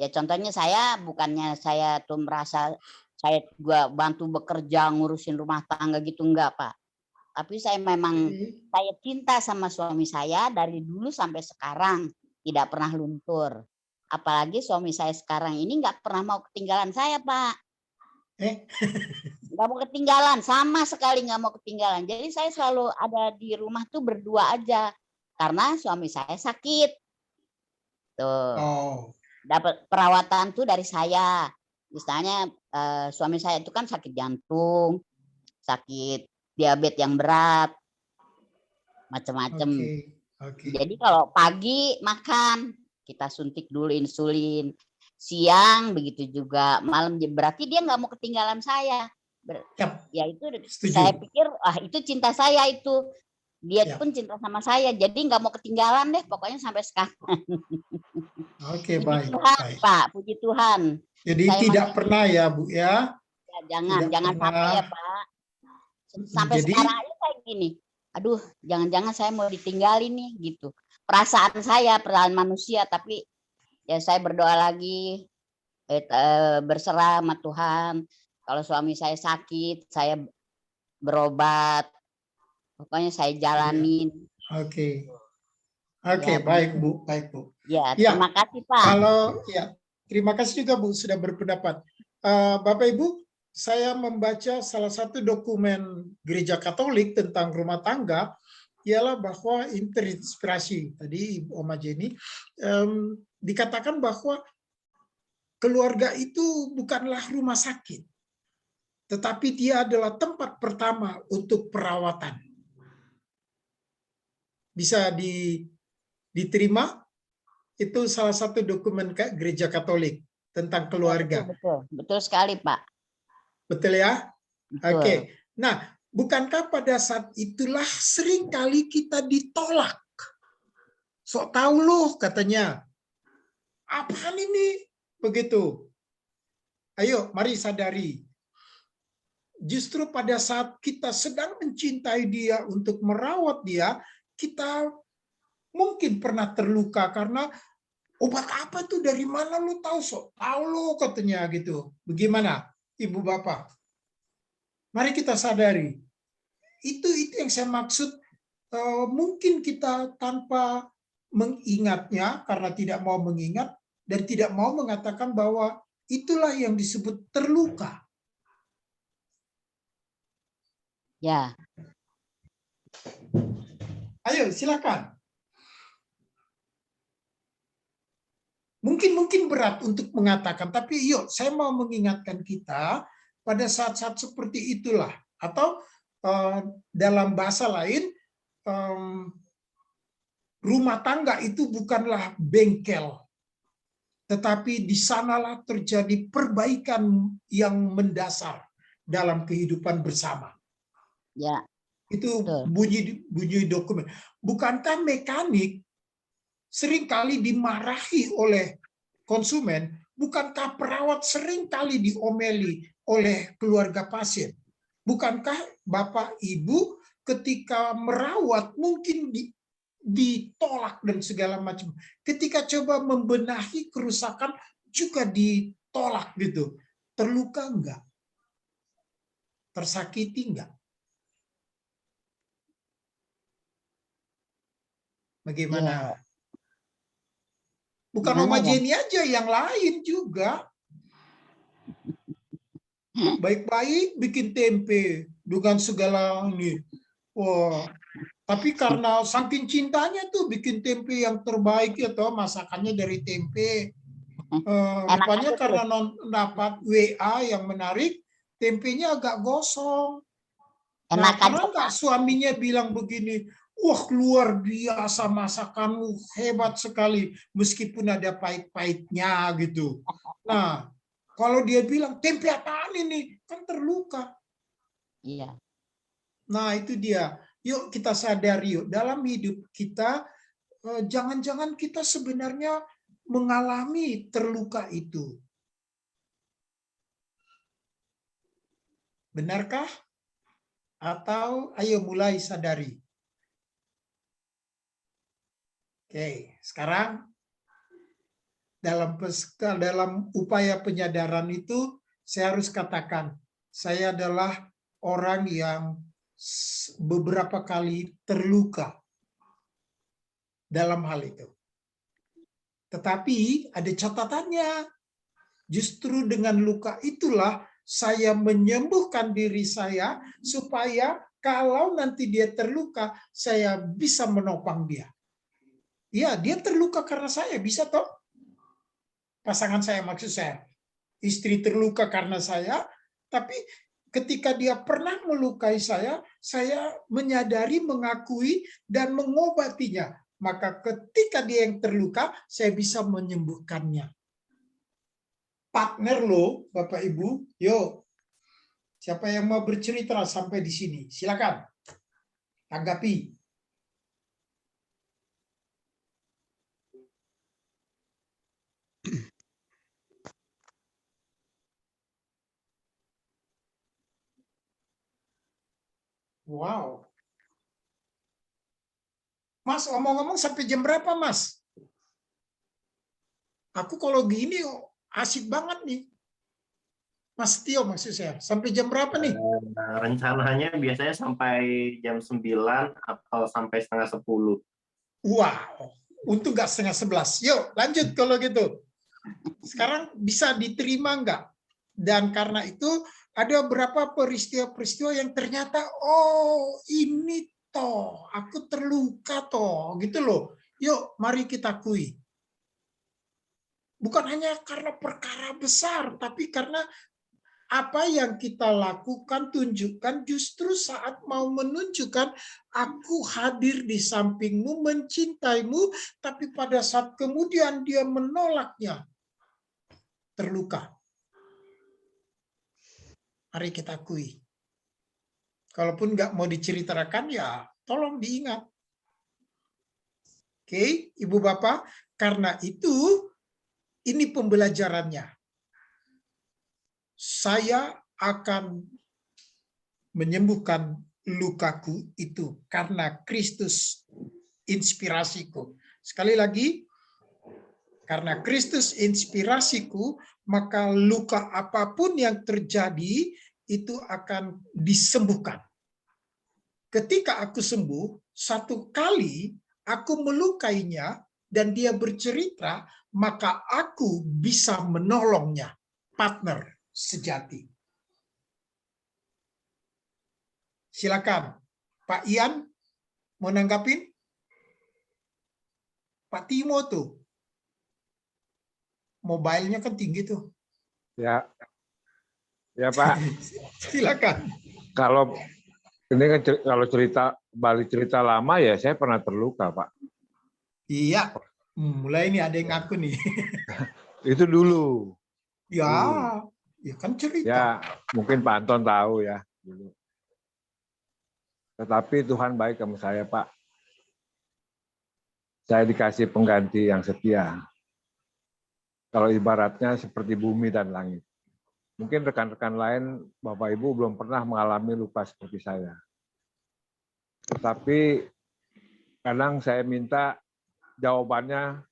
Ya contohnya saya bukannya saya tuh merasa saya juga bantu bekerja ngurusin rumah tangga gitu, enggak Pak. Tapi saya memang saya cinta sama suami saya dari dulu sampai sekarang, tidak pernah luntur. Apalagi suami saya sekarang ini nggak pernah mau ketinggalan saya Pak. Nggak mau ketinggalan, sama sekali nggak mau ketinggalan. Jadi saya selalu ada di rumah tuh berdua aja karena suami saya sakit. Tuh. Dapat perawatan tuh dari saya. Misalnya suami saya itu kan sakit jantung, sakit diabetes yang berat, macam-macam. Jadi kalau pagi makan, kita suntik dulu insulin. Siang begitu juga, malam berarti dia nggak mau ketinggalan saya. Ya itu saya pikir, itu cinta saya itu. Dia pun cinta sama saya, jadi nggak mau ketinggalan deh, pokoknya sampai sekarang. Baik. Tuhan, baik. Pak, puji Tuhan. Jadi saya tidak pernah ya Bu ya? Jangan sampai ya Pak. Sampai sekarang aja kayak gini. Aduh, jangan-jangan saya mau ditinggalin nih gitu. Perasaan manusia, tapi ya saya berdoa lagi, berserah sama Tuhan. Kalau suami saya sakit, saya berobat. Pokoknya saya jalanin. Baik Bu, baik Bu. Ya, terima kasih Pak. Terima kasih juga Bu sudah berpendapat. Bapak Ibu, saya membaca salah satu dokumen Gereja Katolik tentang rumah tangga ialah bahwa terinspirasi tadi Ibu Oma Jenny dikatakan bahwa keluarga itu bukanlah rumah sakit, tetapi dia adalah tempat pertama untuk perawatan. Bisa diterima? Itu salah satu dokumen Gereja Katolik tentang keluarga. Betul sekali Pak. Betul ya? Oke. Nah, bukankah pada saat itulah seringkali kita ditolak? Sok tahu loh katanya. Apaan ini? Begitu. Ayo, mari sadari. Justru pada saat kita sedang mencintai dia untuk merawat dia, kita mungkin pernah terluka karena obat apa tuh dari mana lu tahu sok tahu lo katanya gitu. Bagaimana Ibu Bapak? Mari kita sadari. Itu yang saya maksud. Mungkin kita tanpa mengingatnya karena tidak mau mengingat dan tidak mau mengatakan bahwa itulah yang disebut terluka. Ya. Ayo silakan. Mungkin berat untuk mengatakan, tapi yuk saya mau mengingatkan kita pada saat-saat seperti itulah. Atau dalam bahasa lain, rumah tangga itu bukanlah bengkel, tetapi di sanalah terjadi perbaikan yang mendasar dalam kehidupan bersama. Ya. Itu bunyi dokumen. Bukankah mekanik seringkali dimarahi oleh konsumen? Bukankah perawat seringkali diomeli oleh keluarga pasien? Bukankah Bapak Ibu ketika merawat mungkin ditolak dan segala macam? Ketika coba membenahi kerusakan juga ditolak gitu. Terluka enggak? Tersakiti enggak? Bagaimana? Bukan Gimana Oma ya? Jenny aja, yang lain juga. Baik-baik bikin tempe dengan segala ini. Wah, tapi karena saking cintanya tuh bikin tempe yang terbaik ya toh, masakannya dari tempe. Enak Rupanya aja tuh. karena dapat WA yang menarik, tempenya agak gosong. Nah, Enak karena aja, enggak Pak. suaminya bilang begini, wah luar biasa masakanmu, hebat sekali, meskipun ada pahit-pahitnya gitu. Nah, kalau dia bilang, tempe apaan ini? Kan terluka. Iya. Nah, itu dia. Yuk kita sadari yuk, dalam hidup kita, jangan-jangan kita sebenarnya mengalami terluka itu. Benarkah? Atau ayo mulai sadari. Oke, sekarang dalam upaya penyadaran itu saya harus katakan, saya adalah orang yang beberapa kali terluka dalam hal itu. Tetapi ada catatannya. Justru dengan luka itulah saya menyembuhkan diri saya supaya kalau nanti dia terluka, saya bisa menopang dia. Ya, dia terluka karena saya, bisa toh? Pasangan saya, maksud saya. Istri terluka karena saya, tapi ketika dia pernah melukai saya menyadari, mengakui, dan mengobatinya. Maka ketika dia yang terluka, saya bisa menyembuhkannya. Partner lo, Bapak Ibu, yuk. Siapa yang mau bercerita sampai di sini? Silakan. Tanggapi. Wow. Mas, omong-omong sampai jam berapa, Mas? Aku kalau gini asik banget nih. Mas Tio maksud saya. Sampai jam berapa nih? Rencananya biasanya sampai jam 9 atau sampai setengah 10. Wow. Untung nggak setengah 11. Yuk, lanjut kalau gitu. Sekarang bisa diterima nggak? Dan karena itu ada beberapa peristiwa-peristiwa yang ternyata, oh ini toh, aku terluka toh, gitu loh. Yuk, mari kita akui. Bukan hanya karena perkara besar, tapi karena apa yang kita lakukan, tunjukkan justru saat mau menunjukkan aku hadir di sampingmu, mencintaimu, tapi pada saat kemudian dia menolaknya, terluka. Mari kita akui. Kalaupun nggak mau diceritakan, ya tolong diingat. Oke, Ibu Bapak, karena itu ini pembelajarannya. Saya akan menyembuhkan lukaku itu karena Kristus inspirasiku. Sekali lagi, karena Kristus inspirasiku, maka luka apapun yang terjadi itu akan disembuhkan. Ketika aku sembuh, satu kali aku melukainya dan dia bercerita, maka aku bisa menolongnya. Partner sejati. Silakan, Pak Ian mau nanggapin? Pak Timo tuh, mobilenya kan tinggi tuh. Ya, ya Pak. Silakan. Kalau ini kan kalau balik cerita lama ya saya pernah terluka Pak. Iya, mulai nih ada yang ngaku nih. Itu dulu. Ya, ya kan cerita. Ya, mungkin Pak Anton tahu ya dulu. Tetapi Tuhan baik sama saya Pak. Saya dikasih pengganti yang setia. Kalau ibaratnya seperti bumi dan langit. Mungkin rekan-rekan lain, Bapak Ibu belum pernah mengalami luka seperti saya. Tetapi kadang saya minta jawabannya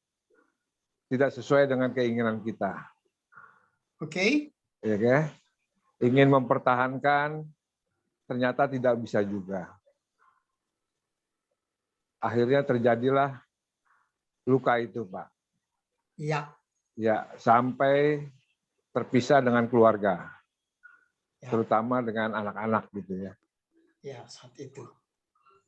tidak sesuai dengan keinginan kita. Oke. Ya, kan? Ingin mempertahankan, ternyata tidak bisa juga. Akhirnya terjadilah luka itu, Pak. Ya. Ya, sampai terpisah dengan keluarga, Ya. terutama dengan anak-anak gitu ya. Ya, saat itu.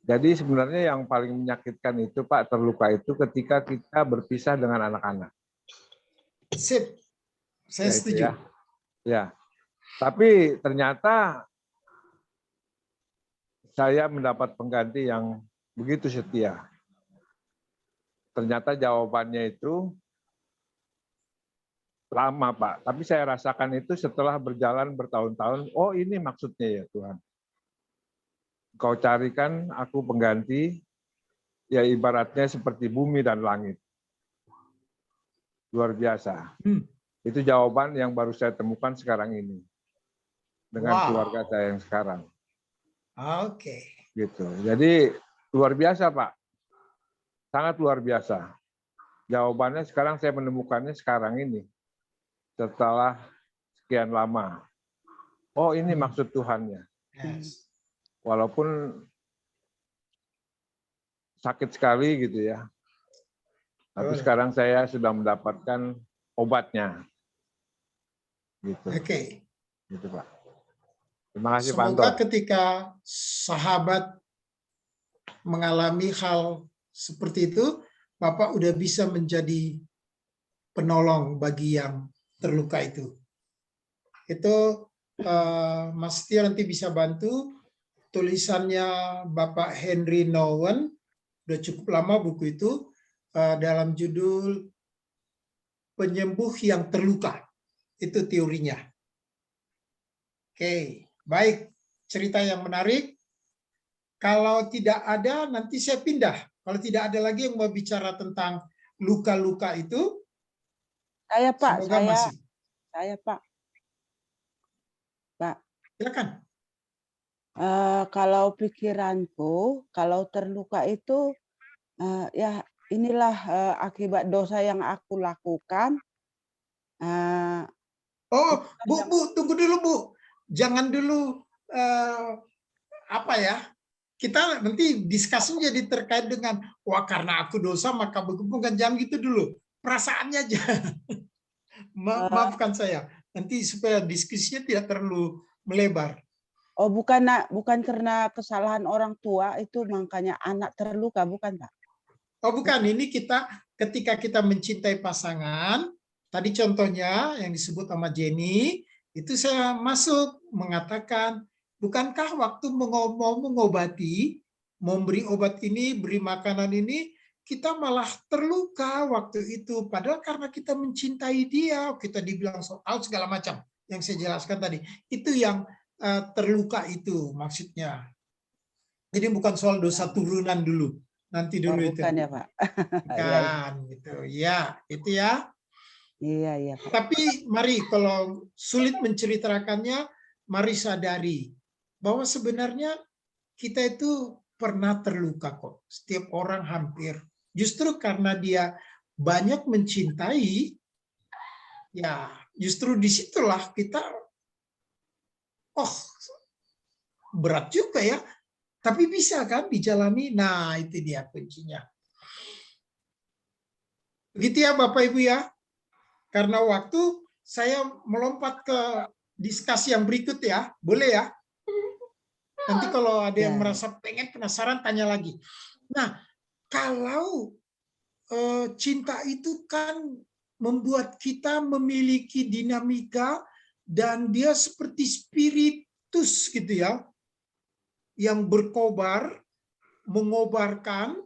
Jadi sebenarnya yang paling menyakitkan itu Pak, terluka itu ketika kita berpisah dengan anak-anak. Sip, saya Ya, itu setuju. ya. Ya, tapi ternyata saya mendapat pengganti yang begitu setia. Ternyata jawabannya itu lama, Pak. Tapi saya rasakan itu setelah berjalan bertahun-tahun. Oh, ini maksudnya ya Tuhan. Kau carikan aku pengganti, ya ibaratnya seperti bumi dan langit. Luar biasa. Itu jawaban yang baru saya temukan sekarang ini. Dengan keluarga saya yang sekarang. Oke. Gitu. Jadi luar biasa, Pak. Sangat luar biasa. Jawabannya sekarang saya menemukannya sekarang ini. Setelah sekian lama. Oh, ini maksud Tuhannya. Yes. Walaupun sakit sekali gitu ya. Tapi sekarang saya sudah mendapatkan obatnya. Gitu. Oke. Gitu, Pak. Terima kasih, Pak Semoga Anton. ketika sahabat mengalami hal seperti itu, Bapak udah bisa menjadi penolong bagi yang terluka itu. Itu Mas Tio nanti bisa bantu tulisannya Bapak Henry Nouwen, udah cukup lama buku itu, dalam judul Penyembuh yang Terluka. Itu teorinya. Oke, baik. Cerita yang menarik. Kalau tidak ada, nanti saya pindah. Kalau tidak ada lagi yang mau bicara tentang luka-luka itu, saya Pak, semoga masih. Saya Pak. Pak. Silakan. Kalau pikiranku, kalau terluka itu, ya inilah akibat dosa yang aku lakukan. Oh, Bu, tunggu dulu Bu. Jangan dulu apa ya? Kita nanti diskusinya jadi terkait dengan wah karena aku dosa maka bukan, jangan gitu dulu. Perasaannya aja. Maafkan saya. Nanti supaya diskusinya tidak terlalu melebar. Oh, bukan karena kesalahan orang tua itu makanya anak terluka, bukan Pak? Oh, bukan. Ini kita ketika kita mencintai pasangan, tadi contohnya yang disebut sama Jenny, itu saya masuk mengatakan, bukankah waktu mau mengobati, memberi obat ini, beri makanan ini, kita malah terluka waktu itu. Padahal karena kita mencintai dia, kita dibilang soal segala macam yang saya jelaskan tadi. Itu yang terluka itu maksudnya. Jadi bukan soal dosa turunan dulu. Nanti dulu itu. Bukan ya Pak? Bukan, gitu. Ya, itu ya. Iya Pak. Tapi mari kalau sulit menceritakannya, mari sadari bahwa sebenarnya kita itu pernah terluka kok. Setiap orang hampir. Justru karena dia banyak mencintai, ya justru disitulah kita, oh berat juga ya. Tapi bisa kan dijalani? Nah itu dia kuncinya. Begitu ya Bapak Ibu ya. Karena waktu saya melompat ke diskusi yang berikut ya. Boleh ya? Nanti kalau ada yang merasa pengen penasaran tanya lagi. Nah, kalau cinta itu kan membuat kita memiliki dinamika dan dia seperti spiritus gitu ya. Yang berkobar, mengobarkan,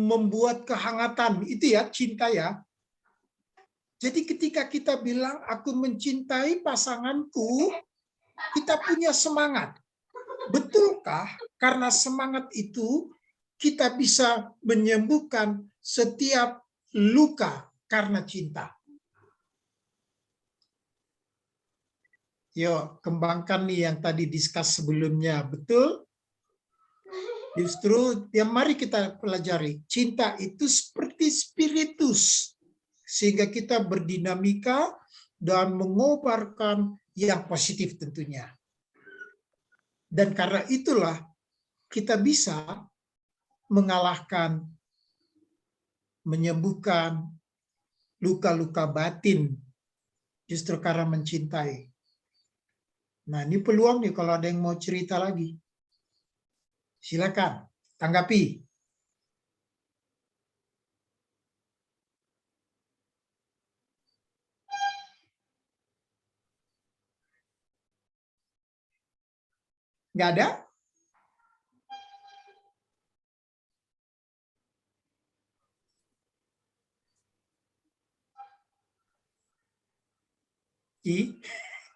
membuat kehangatan. Itu ya cinta ya. Jadi ketika kita bilang aku mencintai pasanganku, kita punya semangat. Betulkah karena semangat itu kita bisa menyembuhkan setiap luka karena cinta? Yuk, kembangkan nih yang tadi diskus sebelumnya. Betul? Justru yang mari kita pelajari. Cinta itu seperti spiritus. Sehingga kita berdinamika dan mengobarkan yang positif tentunya. Dan karena itulah kita bisa mengalahkan, menyembuhkan luka-luka batin justru karena mencintai. Nah, ini peluang nih kalau ada yang mau cerita lagi. Silakan, tanggapi. Nggak ada?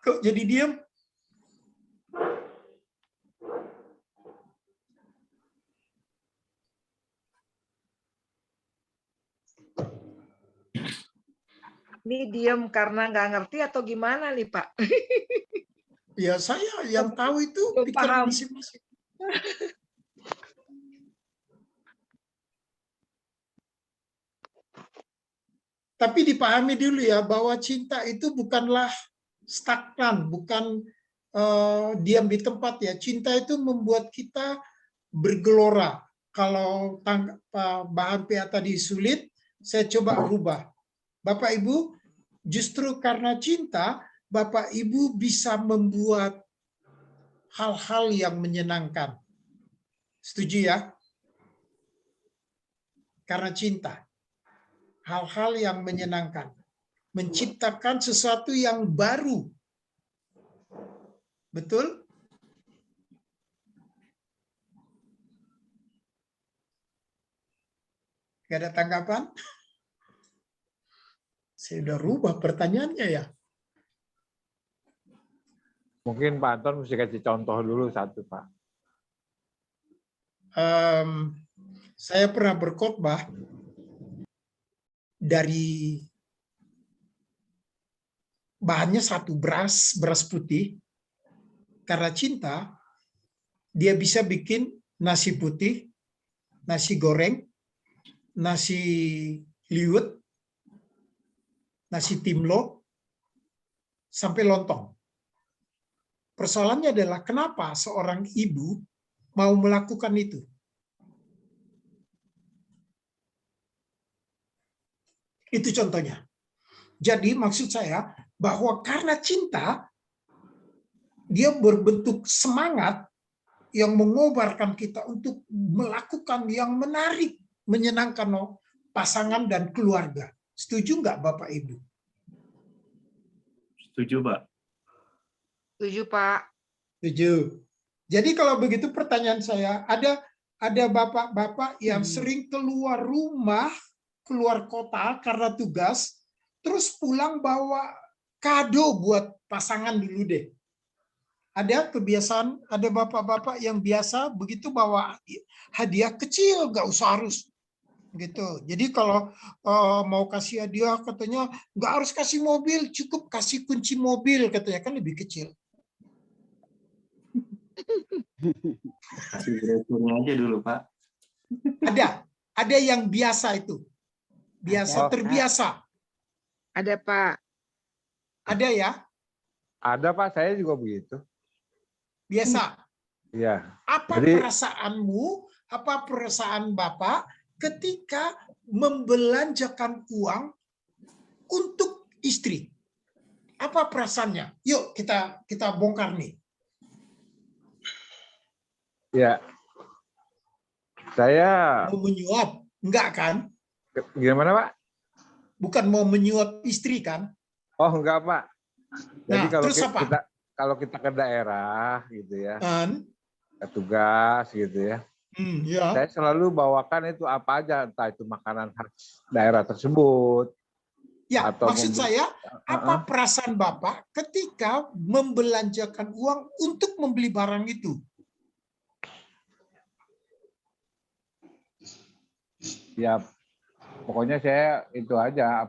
Kok jadi diam? Ini diem karena nggak ngerti atau gimana nih, Pak? Ya saya yang tahu itu Belum pikiran paham. masing-masing. Tapi dipahami dulu ya bahwa cinta itu bukanlah stagnan, bukan diam di tempat ya. Cinta itu membuat kita bergelora. Kalau bahan PA tadi sulit, saya coba rubah. Bapak Ibu, justru karena cinta, Bapak Ibu bisa membuat hal-hal yang menyenangkan. Setuju ya? Karena cinta. Hal-hal yang menyenangkan. Menciptakan sesuatu yang baru. Betul? Gak ada tanggapan? Saya udah rubah pertanyaannya ya. Mungkin Pak Anton mesti kasih contoh dulu satu, Pak. Saya pernah berkhotbah dari bahannya satu, beras putih. Karena cinta, dia bisa bikin nasi putih, nasi goreng, nasi liwet, nasi timlo, sampai lontong. Persoalannya adalah kenapa seorang ibu mau melakukan itu? Itu contohnya. Jadi maksud saya bahwa karena cinta, dia berbentuk semangat yang mengobarkan kita untuk melakukan yang menarik, menyenangkan pasangan dan keluarga. Setuju nggak Bapak Ibu? Setuju, Pak. Setuju, Pak. Setuju. Jadi kalau begitu pertanyaan saya, ada bapak-bapak yang sering keluar rumah, keluar kota karena tugas, terus pulang bawa kado buat pasangan dulu deh. Ada kebiasaan, ada bapak-bapak yang biasa begitu bawa hadiah kecil, nggak usah harus gitu. Jadi kalau mau kasih hadiah katanya nggak harus kasih mobil, cukup kasih kunci mobil katanya, kan lebih kecil. Kasih brosurnya aja dulu, Pak. Ada yang biasa itu, biasa terbiasa. Ada, Pak. Ada ya? Ada, Pak, saya juga begitu. Biasa. Iya. Apa perasaanmu, apa perasaan Bapak ketika membelanjakan uang untuk istri? Apa perasaannya? Yuk kita bongkar nih. Ya. Saya mau menyuap, enggak kan? Gimana, Pak? Bukan mau menyuap istri kan? Oh, enggak, Pak. Jadi kalau kita ke daerah gitu ya. Ke tugas gitu ya. Ya. Saya selalu bawakan itu apa aja, entah itu makanan khas daerah tersebut. Ya, atau maksud saya, apa perasaan Bapak ketika membelanjakan uang untuk membeli barang itu? Ya, pokoknya saya itu aja,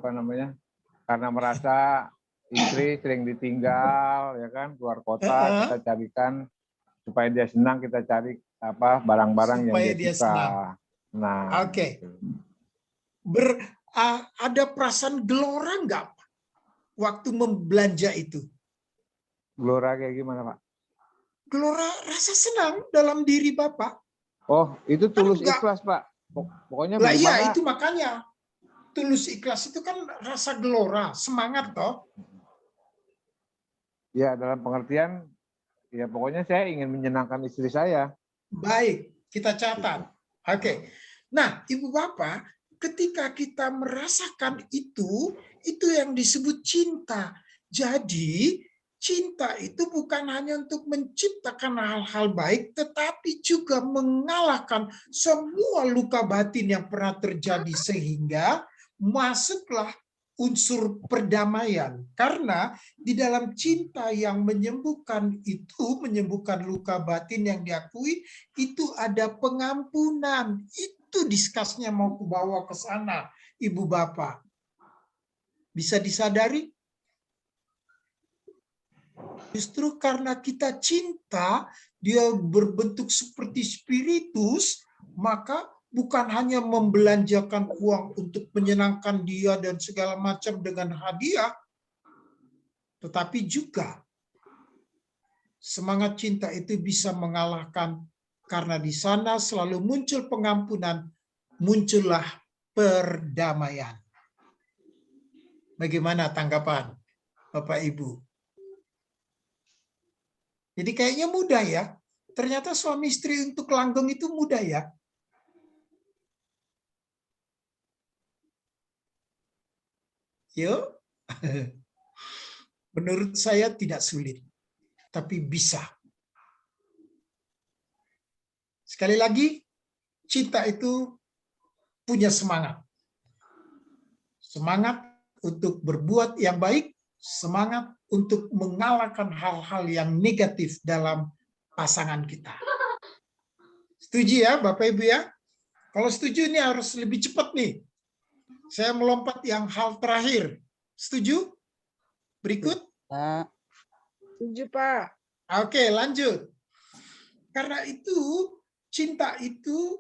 karena merasa istri sering ditinggal, ya kan, keluar kota, kita carikan supaya dia senang, kita cari barang-barang yang dia suka. Senang. Nah, oke. Ada perasaan gelora nggak waktu membelanja itu? Gelora kayak gimana, Pak? Gelora rasa senang dalam diri Bapak. Oh, itu tulus ikhlas, Pak. Pokoknya lah iya, itu makanya. tulus ikhlas itu kan rasa gelora, semangat toh. Ya, dalam pengertian, ya pokoknya saya ingin menyenangkan istri saya. Baik, kita catat. Oke. Nah, Ibu Bapak, ketika kita merasakan itu yang disebut cinta. Jadi, cinta itu bukan hanya untuk menciptakan hal-hal baik, tetapi juga mengalahkan semua luka batin yang pernah terjadi, sehingga masuklah unsur perdamaian. Karena di dalam cinta yang menyembuhkan itu, menyembuhkan luka batin yang diakui, itu ada pengampunan. Itu diskusnya mau kubawa ke sana, Ibu Bapak. Bisa disadari? Justru karena kita cinta, dia berbentuk seperti spiritus, maka bukan hanya membelanjakan uang untuk menyenangkan dia dan segala macam dengan hadiah, tetapi juga semangat cinta itu bisa mengalahkan, karena di sana selalu muncul pengampunan, muncullah perdamaian. Bagaimana tanggapan Bapak Ibu? Jadi kayaknya mudah ya. Ternyata suami istri untuk langgeng itu mudah ya. Yuk. Menurut saya tidak sulit, tapi bisa. Sekali lagi, cinta itu punya semangat. Semangat untuk berbuat yang baik, semangat untuk mengalahkan hal-hal yang negatif dalam pasangan kita. Setuju ya Bapak Ibu ya? Kalau setuju ini harus lebih cepat nih. Saya melompat yang hal terakhir. Setuju? Berikut. Setuju, Pak. Oke, lanjut. Karena itu, cinta itu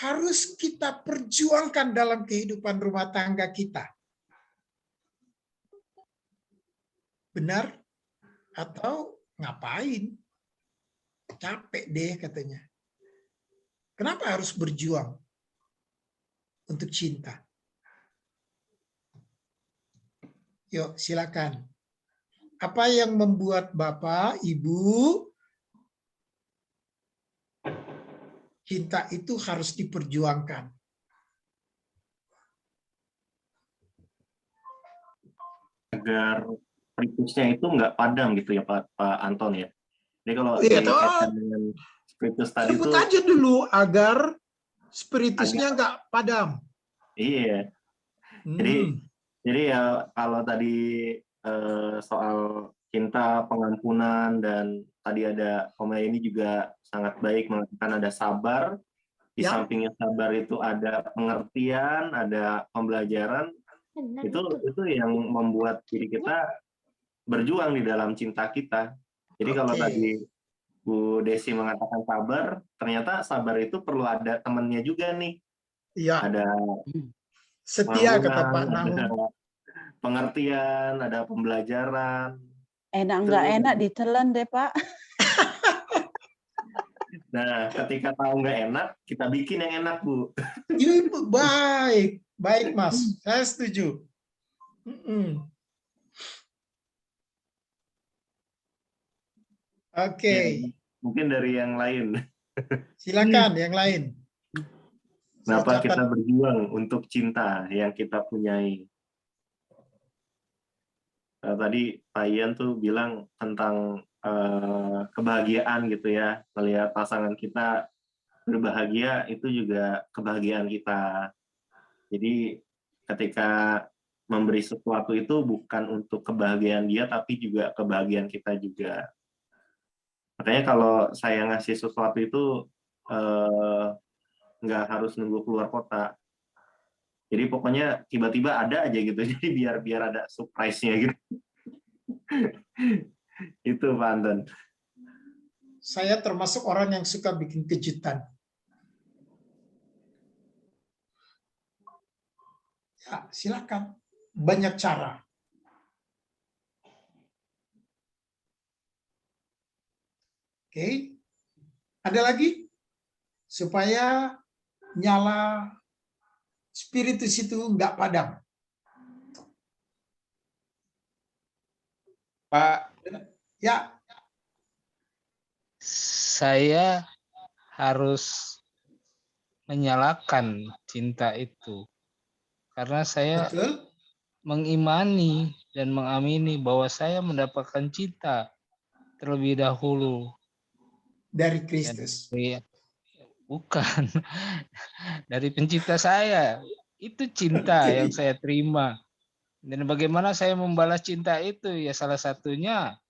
harus kita perjuangkan dalam kehidupan rumah tangga kita. Benar? Atau ngapain? Capek deh katanya. Kenapa harus berjuang untuk cinta? Yuk, silakan. Apa yang membuat Bapak, Ibu, cinta itu harus diperjuangkan? Agar spiritusnya itu nggak padam gitu ya Pak Anton ya. Jadi kalau dikaitkan dengan spiritus tadi sebut itu aja dulu agar spiritusnya nggak padam. Iya. Jadi ya kalau tadi soal cinta, pengampunan, dan tadi ada komen ini juga sangat baik, mengatakan ada sabar. Di sampingnya sabar itu ada pengertian, ada pembelajaran. Itu yang membuat diri kita berjuang di dalam cinta kita. Jadi kalau tadi Bu Desi mengatakan sabar, ternyata sabar itu perlu ada temannya juga nih. Iya. Ada setia kata Pak Nahum. Ada pengertian, ada pembelajaran. Enak nggak enak ditelan deh Pak. Nah, ketika tahu nggak enak, kita bikin yang enak, Bu. Baik, baik Mas. Saya setuju. Oke. Ya, mungkin dari yang lain. Silakan yang lain. Kenapa kita berjuang untuk cinta yang kita punyai? Tadi Pak Ian tuh bilang tentang kebahagiaan gitu ya, melihat pasangan kita berbahagia itu juga kebahagiaan kita. Jadi ketika memberi sesuatu itu bukan untuk kebahagiaan dia, tapi juga kebahagiaan kita juga. Makanya kalau saya ngasih sesuatu itu nggak harus nunggu keluar kota. Jadi pokoknya tiba-tiba ada aja gitu. Jadi biar ada surprise-nya gitu. Itu Pak Anton. Saya termasuk orang yang suka bikin kejutan. Ya, silakan. Banyak cara. Oke. Ada lagi? Supaya nyala spiritus itu nggak padam. Pak, Ya, saya harus menyalakan cinta itu karena saya betul. mengimani dan mengamini bahwa saya mendapatkan cinta terlebih dahulu Dari dan Kristus. bukan dari pencipta saya. Itu cinta yang Oke. saya terima. Dan bagaimana saya membalas cinta itu? Ya salah satunya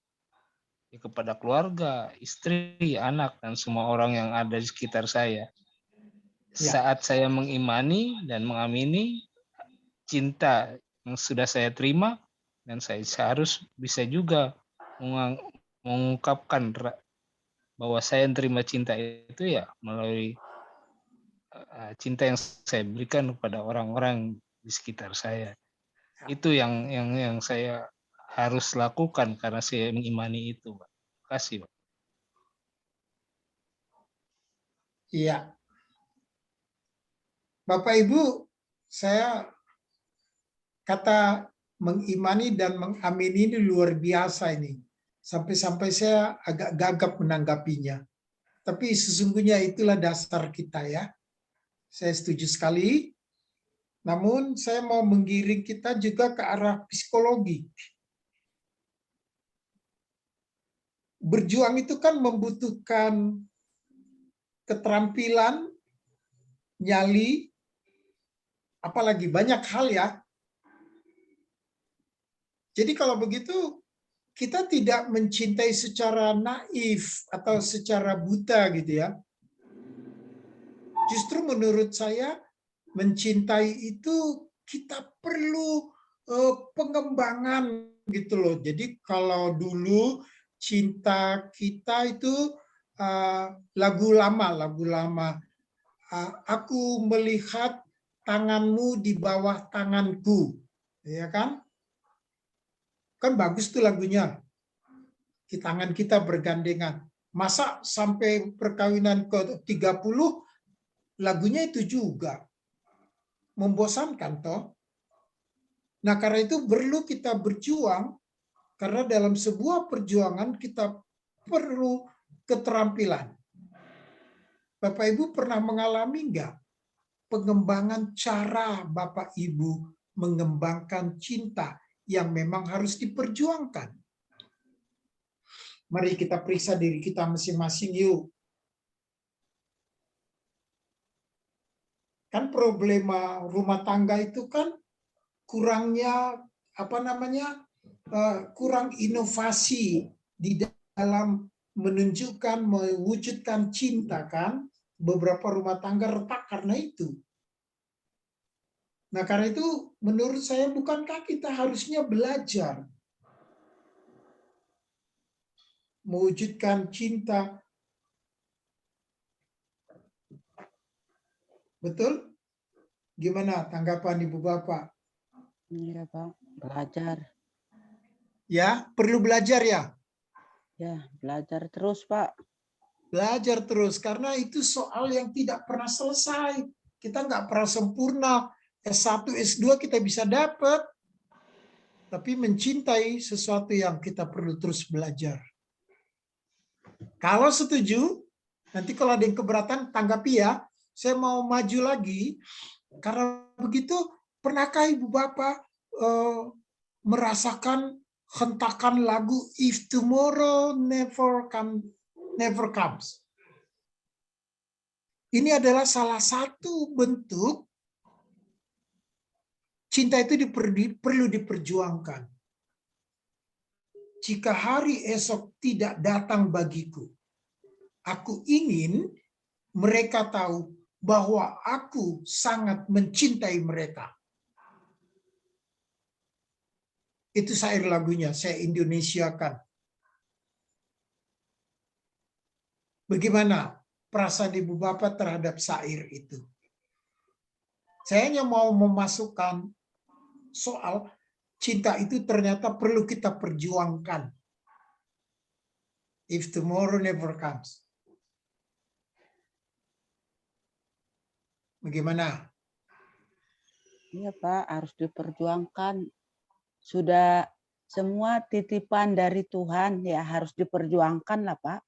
ya kepada keluarga, istri, anak, dan semua orang yang ada di sekitar saya. Ya. Saat saya mengimani dan mengamini cinta yang sudah saya terima, dan saya harus bisa juga mengungkapkan bahwa saya terima cinta itu ya melalui cinta yang saya berikan kepada orang-orang di sekitar saya. Itu yang saya harus lakukan karena saya mengimani itu, Pak. Terima kasih, Pak. Iya. Bapak Ibu, saya kata mengimani dan mengamini ini luar biasa ini. Sampai-sampai saya agak gagap menanggapinya. Tapi sesungguhnya itulah dasar kita ya. Saya setuju sekali. Namun saya mau menggiring kita juga ke arah psikologi. Berjuang itu kan membutuhkan keterampilan, nyali, apalagi banyak hal ya. Jadi kalau begitu kita tidak mencintai secara naif atau secara buta gitu ya. Justru menurut saya mencintai itu kita perlu pengembangan gitu loh. Jadi kalau dulu cinta kita itu lagu lama. Aku melihat tanganmu di bawah tanganku, ya kan? Kan bagus tuh lagunya. Tangan kita bergandengan. Masa sampai perkawinan ke-30 lagunya itu juga. Membosankan toh. Nah, karena itu perlu kita berjuang karena dalam sebuah perjuangan kita perlu keterampilan. Bapak Ibu pernah mengalami enggak pengembangan cara Bapak Ibu mengembangkan cinta yang memang harus diperjuangkan? Mari kita periksa diri kita masing-masing yuk. Kan problema rumah tangga itu kan kurangnya kurang inovasi di dalam menunjukkan, mewujudkan cinta kan. Beberapa rumah tangga retak karena itu. Nah karena itu menurut saya bukankah kita harusnya belajar mewujudkan cinta? Betul? Gimana tanggapan Ibu Bapak? Iya Pak, belajar. Ya, perlu belajar ya? Ya, belajar terus Pak. Belajar terus, karena itu soal yang tidak pernah selesai. Kita nggak pernah sempurna. S1, S2 kita bisa dapat. Tapi mencintai sesuatu yang kita perlu terus belajar. Kalau setuju, nanti kalau ada yang keberatan, tanggapi ya. Saya mau maju lagi. Karena begitu, pernahkah Ibu Bapak merasakan hentakan lagu If Tomorrow Never Comes? Ini adalah salah satu bentuk cinta itu perlu diperjuangkan. Jika hari esok tidak datang bagiku, aku ingin mereka tahu bahwa aku sangat mencintai mereka. Itu syair lagunya, saya Indonesiakan. Bagaimana perasaan Ibu Bapak terhadap syair itu? Saya hanya mau memasukkan soal cinta itu ternyata perlu kita perjuangkan. If tomorrow never comes. Bagaimana? Iya Pak, harus diperjuangkan. Sudah semua titipan dari Tuhan ya harus diperjuangkan lah Pak.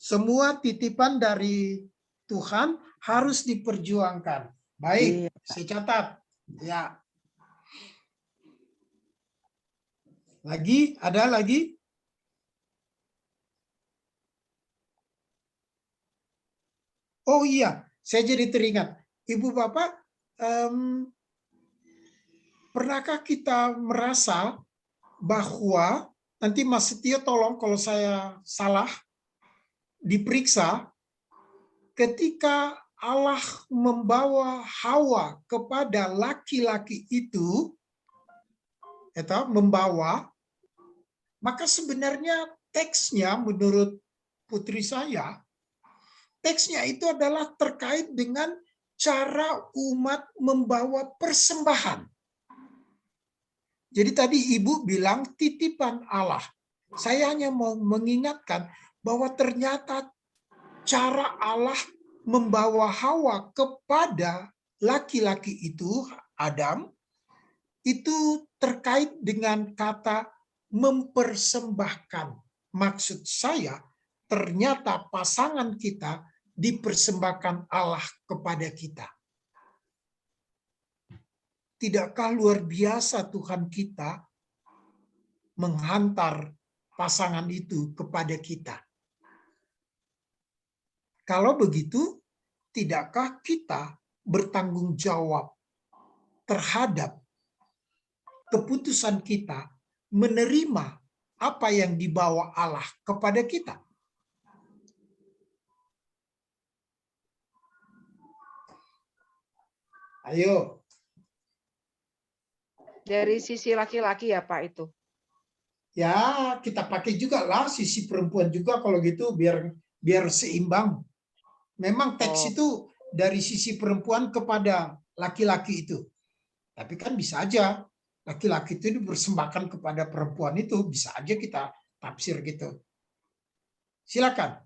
Semua titipan dari Tuhan harus diperjuangkan. Baik, Iya, Pak. saya catat. Ya. Lagi, ada lagi? Oh iya, saya jadi teringat. Ibu Bapak, pernahkah kita merasa bahwa, nanti Mas Setio tolong kalau saya salah, diperiksa, ketika Allah membawa Hawa kepada laki-laki itu membawa, maka sebenarnya teksnya menurut putri saya, teksnya itu adalah terkait dengan cara umat membawa persembahan. Jadi tadi Ibu bilang titipan Allah. Saya hanya mau mengingatkan bahwa ternyata cara Allah membawa Hawa kepada laki-laki itu, Adam, itu terkait dengan kata mempersembahkan. Maksud saya, ternyata pasangan kita dipersembahkan Allah kepada kita. Tidakkah luar biasa Tuhan kita menghantar pasangan itu kepada kita? Kalau begitu, tidakkah kita bertanggung jawab terhadap keputusan kita menerima apa yang dibawa Allah kepada kita? Ayo. Dari sisi laki-laki ya Pak itu? Ya, kita pakai juga lah sisi perempuan juga kalau gitu biar seimbang. Memang teks itu dari sisi perempuan kepada laki-laki itu. Tapi kan bisa aja laki-laki itu dipersembahkan kepada perempuan itu, bisa aja kita tafsir gitu. Silakan.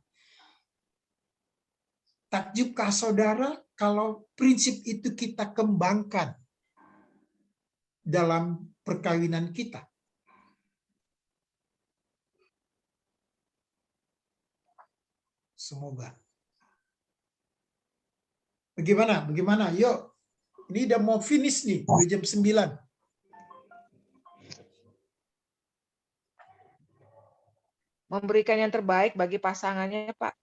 Takjubkah saudara kalau prinsip itu kita kembangkan dalam perkawinan kita? Semoga. Bagaimana? Bagaimana? Yuk. Ini udah mau finish nih, udah jam 9. Memberikan yang terbaik bagi pasangannya, Pak.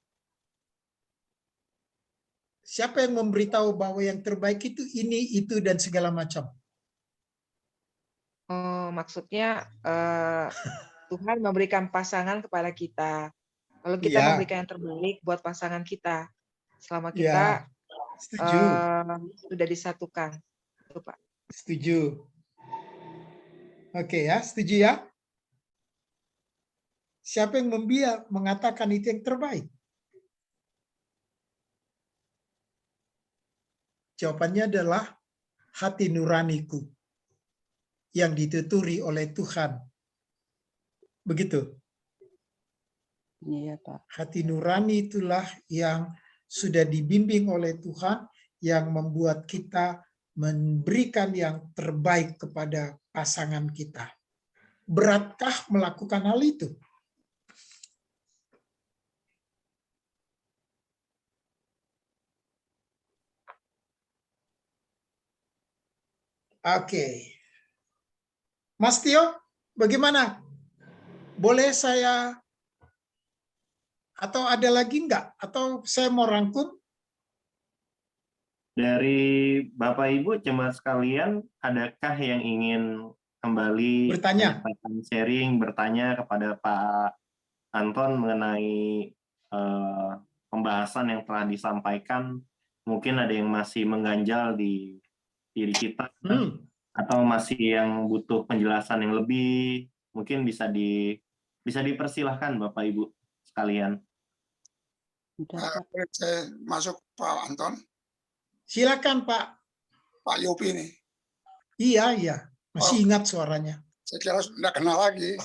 Siapa yang memberitahu bahwa yang terbaik itu ini, itu, dan segala macam? Maksudnya Tuhan memberikan pasangan kepada kita. Lalu kita memberikan yang terbaik buat pasangan kita. Selama kita sudah disatukan. Itu, Pak. Setuju. Oke ya, setuju ya? Siapa yang mengatakan itu yang terbaik? Jawabannya adalah hati nuraniku yang dituturi oleh Tuhan. Begitu. Iya, Pak. Hati nurani itulah yang sudah dibimbing oleh Tuhan, yang membuat kita memberikan yang terbaik kepada pasangan kita. Beratkah melakukan hal itu? Oke. Mas Tio, bagaimana? Boleh saya atau ada lagi enggak? Atau saya mau rangkum? Dari Bapak Ibu jemaat sekalian, adakah yang ingin kembali bertanya, sharing, bertanya kepada Pak Anton mengenai pembahasan yang telah disampaikan? Mungkin ada yang masih mengganjal di diri kita, atau masih yang butuh penjelasan yang lebih, mungkin bisa dipersilahkan Bapak Ibu sekalian. Saya masuk Pak Anton. Silakan Pak. Pak Yopi nih. Iya, masih ingat suaranya. Saya kira sudah kenal lagi.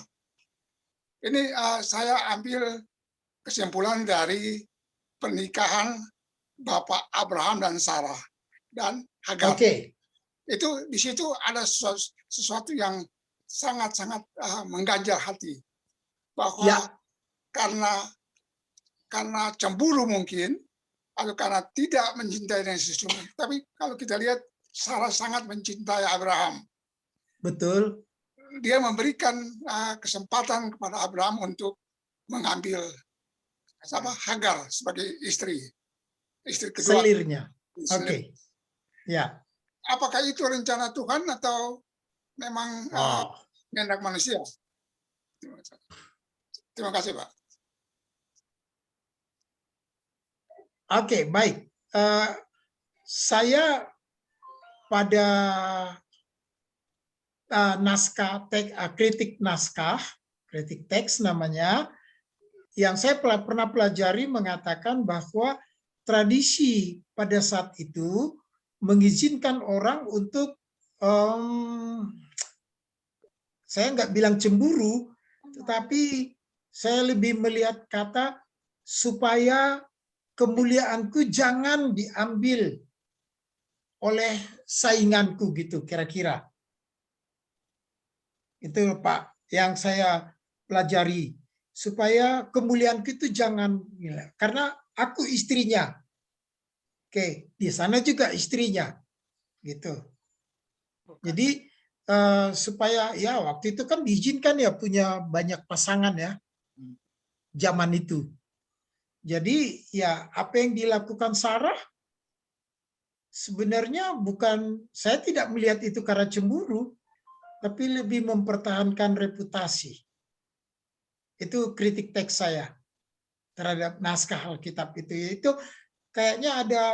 Ini saya ambil kesimpulan dari pernikahan Bapak Abraham dan Sarah dan Hagar. Oke. Itu di situ ada sesuatu yang sangat-sangat mengganjal hati, bahwa karena cemburu mungkin, atau karena tidak mencintai yang sesungguhnya. Tapi kalau kita lihat, Sarah sangat mencintai Abraham. Betul. Dia memberikan kesempatan kepada Abraham untuk mengambil Hagar sebagai istri kedua. Selirnya. Oke. Ya. Apakah itu rencana Tuhan atau memang kehendak manusia? Terima kasih, Pak. Oke, baik. Saya pada kritik teks namanya, yang saya pernah pelajari mengatakan bahwa tradisi pada saat itu mengizinkan orang untuk, saya nggak bilang cemburu, tetapi saya lebih melihat kata supaya kemuliaanku jangan diambil oleh sainganku, gitu kira-kira. Itu Pak yang saya pelajari, supaya kemuliaanku itu jangan, karena aku istrinya. Oke, di sana juga istrinya, gitu. Jadi supaya ya waktu itu kan diizinkan ya punya banyak pasangan ya, zaman itu. Jadi ya apa yang dilakukan Sarah sebenarnya bukan, saya tidak melihat itu karena cemburu, tapi lebih mempertahankan reputasi. Itu kritik teks saya terhadap naskah Alkitab itu. Itu kayaknya ada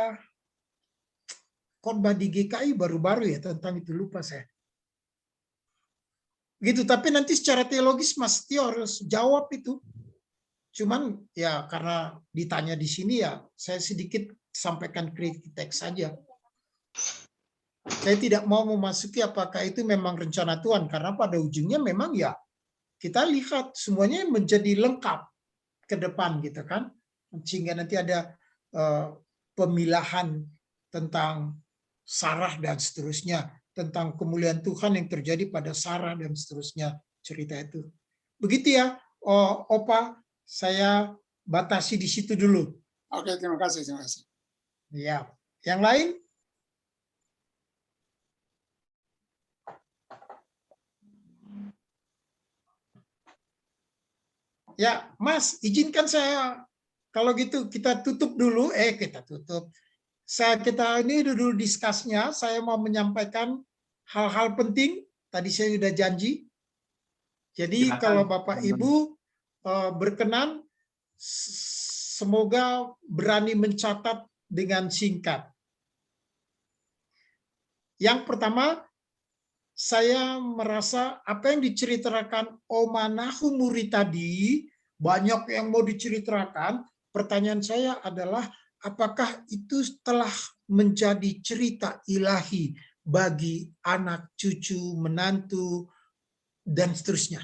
khotbah di GKI baru-baru ya tentang itu, lupa saya. Gitu, tapi nanti secara teologis Mas Tio harus jawab itu. Cuman ya karena ditanya di sini ya saya sedikit sampaikan kritik teks saja. Saya tidak mau memasuki apakah itu memang rencana Tuhan, karena pada ujungnya memang ya kita lihat semuanya menjadi lengkap ke depan gitu kan, sehingga nanti ada pemilahan tentang Sarah dan seterusnya, tentang kemuliaan Tuhan yang terjadi pada Sarah dan seterusnya, cerita itu. Begitu ya, Opa, saya batasi di situ dulu. Oke, terima kasih. Ya, yang lain? Ya, Mas, izinkan saya, kalau gitu kita tutup dulu. Kita ini dulu diskusnya, saya mau menyampaikan hal-hal penting. Tadi saya sudah janji. Jadi kalau Bapak Ibu berkenan, semoga berani mencatat dengan singkat. Yang pertama, saya merasa apa yang diceritakan Oma Nahumuri tadi, banyak yang mau diceritakan. Pertanyaan saya adalah, apakah itu telah menjadi cerita ilahi bagi anak, cucu, menantu, dan seterusnya.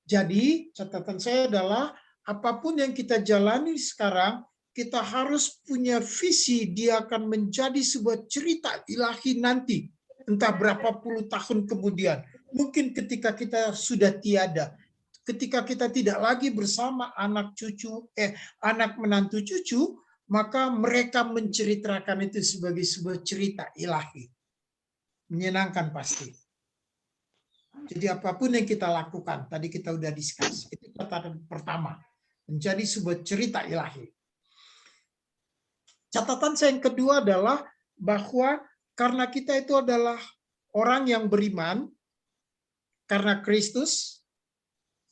Jadi catatan saya adalah, apapun yang kita jalani sekarang, kita harus punya visi dia akan menjadi sebuah cerita ilahi nanti. Entah berapa puluh tahun kemudian. Mungkin ketika kita sudah tiada. Ketika kita tidak lagi bersama anak menantu cucu, maka mereka menceritakan itu sebagai sebuah cerita ilahi. Menyenangkan pasti. Jadi apapun yang kita lakukan, tadi kita udah discuss, itu catatan pertama. Menjadi sebuah cerita ilahi. Catatan saya yang kedua adalah bahwa karena kita itu adalah orang yang beriman, karena Kristus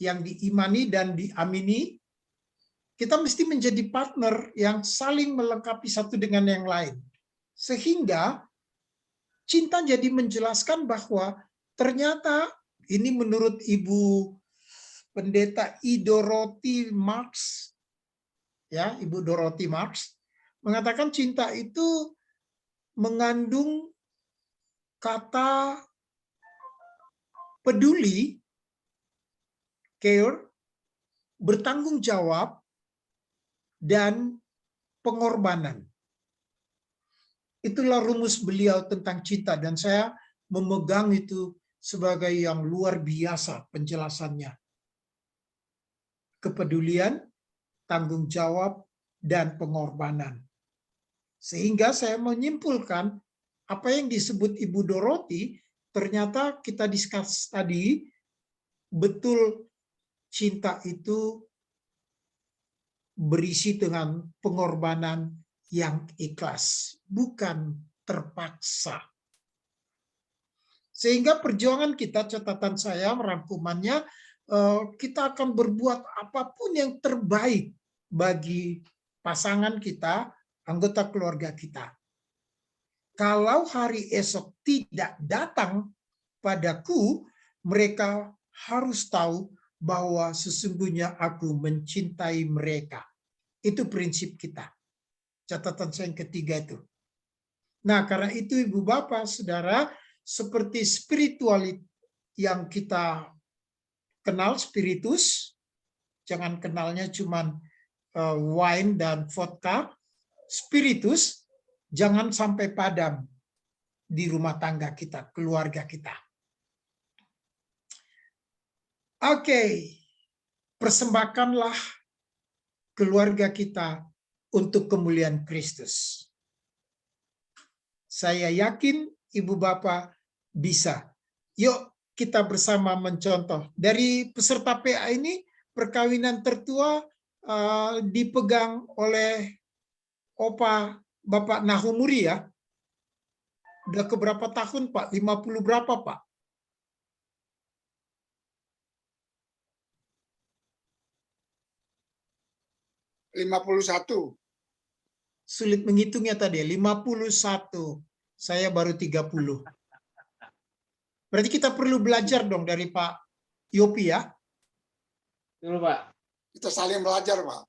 yang diimani dan diamini, kita mesti menjadi partner yang saling melengkapi satu dengan yang lain. Sehingga cinta jadi menjelaskan bahwa ternyata ini menurut Ibu Pendeta Dorothy Marx, ya, Ibu Dorothy Marx, mengatakan cinta itu mengandung kata peduli, care, bertanggung jawab, dan pengorbanan. Itulah rumus beliau tentang cinta, dan saya memegang itu sebagai yang luar biasa penjelasannya. Kepedulian, tanggung jawab, dan pengorbanan. Sehingga saya menyimpulkan apa yang disebut Ibu Dorothy, ternyata kita discuss tadi, betul cinta itu berisi dengan pengorbanan yang ikhlas, bukan terpaksa. Sehingga perjuangan kita, catatan saya merangkumannya, kita akan berbuat apapun yang terbaik bagi pasangan kita, anggota keluarga kita. Kalau hari esok tidak datang padaku, mereka harus tahu bahwa sesungguhnya aku mencintai mereka. Itu prinsip kita. Catatan saya yang ketiga itu. Nah, karena itu Ibu Bapak, Saudara, seperti spiritualit yang kita kenal, spiritus, jangan kenalnya cuman wine dan vodka, spiritus, jangan sampai padam di rumah tangga kita, keluarga kita. Oke, persembahkanlah keluarga kita untuk kemuliaan Kristus. Saya yakin Ibu Bapak bisa. Yuk kita bersama mencontoh. Dari peserta PA ini, perkawinan tertua dipegang oleh Opa Bapak Nahumuri ya. Udah keberapa tahun Pak? 50 berapa Pak? $51. Sulit menghitungnya tadi, 51. Saya baru 30. Berarti kita perlu belajar dong dari Pak Yopi ya? Betul, Pak. Kita saling belajar, Pak.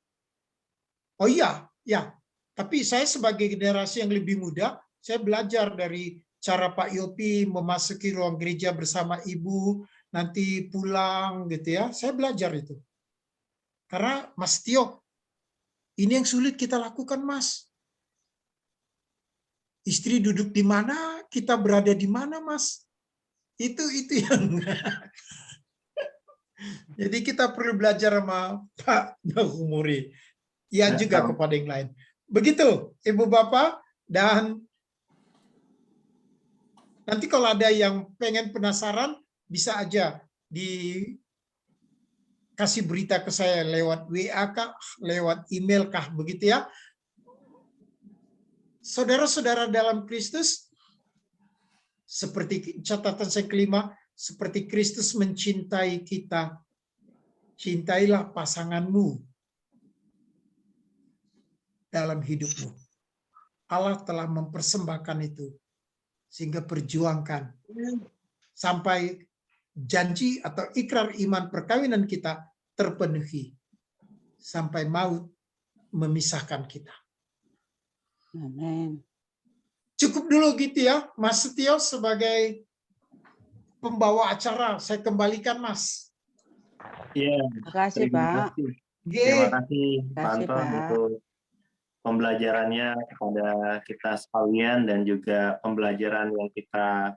Oh iya, ya. Tapi saya sebagai generasi yang lebih muda, saya belajar dari cara Pak Yopi memasuki ruang gereja bersama ibu, nanti pulang gitu ya. Saya belajar itu. Karena Mas Tio, ini yang sulit kita lakukan, Mas. Istri duduk di mana, kita berada di mana, Mas. Itu yang jadi kita perlu belajar sama Pak Nahumuri. Ya juga kepada yang lain. Begitu, Ibu Bapak, dan nanti kalau ada yang pengen penasaran, bisa aja dikasih berita ke saya lewat WA kah, lewat email kah, begitu ya. Saudara-saudara dalam Kristus, seperti catatan saya kelima, seperti Kristus mencintai kita, cintailah pasanganmu dalam hidupmu. Allah telah mempersembahkan itu, sehingga perjuangkan sampai janji atau ikrar iman perkawinan kita terpenuhi, sampai maut memisahkan kita. Amin. Cukup dulu gitu ya, Mas Setio sebagai pembawa acara. Saya kembalikan, Mas. Iya. Terima kasih, Pak. Terima kasih, Pak Kasih, Anton, Pak. untuk pembelajarannya kepada kita sekalian, dan juga pembelajaran yang kita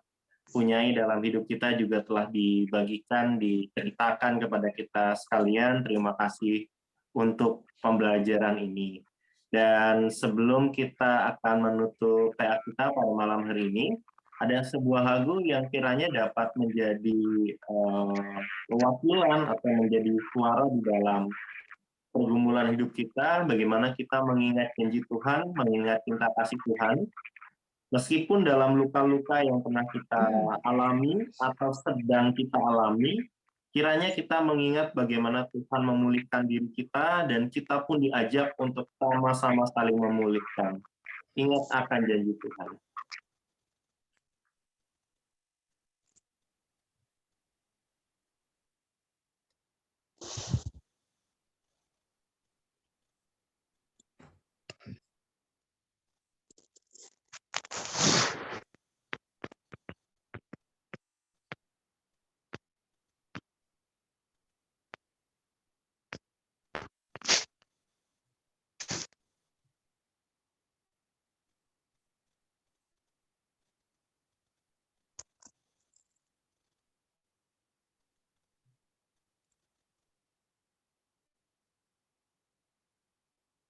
punyai dalam hidup kita juga telah dibagikan, diceritakan kepada kita sekalian. Terima kasih untuk pembelajaran ini. Dan sebelum kita akan menutup PA kita pada malam hari ini, ada sebuah lagu yang kiranya dapat menjadi perwakilan atau menjadi suara di dalam pergumulan hidup kita, bagaimana kita mengingat janji Tuhan, mengingat cinta kasih Tuhan, meskipun dalam luka-luka yang pernah kita alami atau sedang kita alami, kiranya kita mengingat bagaimana Tuhan memulihkan diri kita, dan kita pun diajak untuk sama-sama saling memulihkan. Ingat akan janji Tuhan.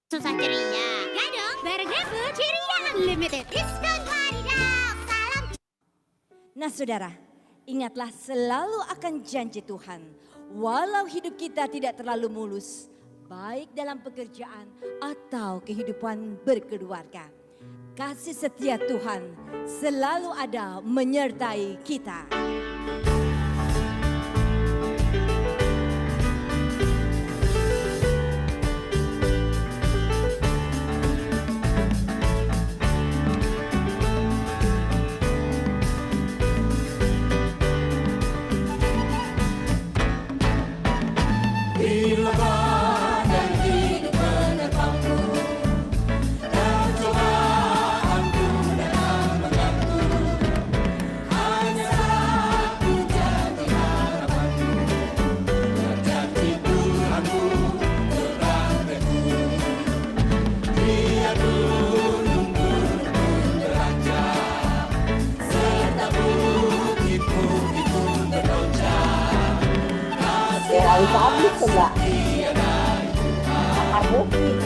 Susah ceria. Ya dong, bareng GrabFood Ceria Unlimited. Diskon wadidaw. Salam. Nah saudara, ingatlah selalu akan janji Tuhan. Walau hidup kita tidak terlalu mulus, baik dalam pekerjaan atau kehidupan berkeluarga, kasih setia Tuhan selalu ada menyertai kita. Bila badai hidup menerpangku dan cobaanku datang mengganggu, hanya satu janji harapanku, berjanji Tuhanku terang teguh. Biar gunung-gunung pun beranjak, serta bukit-bukit pun bergoncang. Habis enggak? Akar bukit.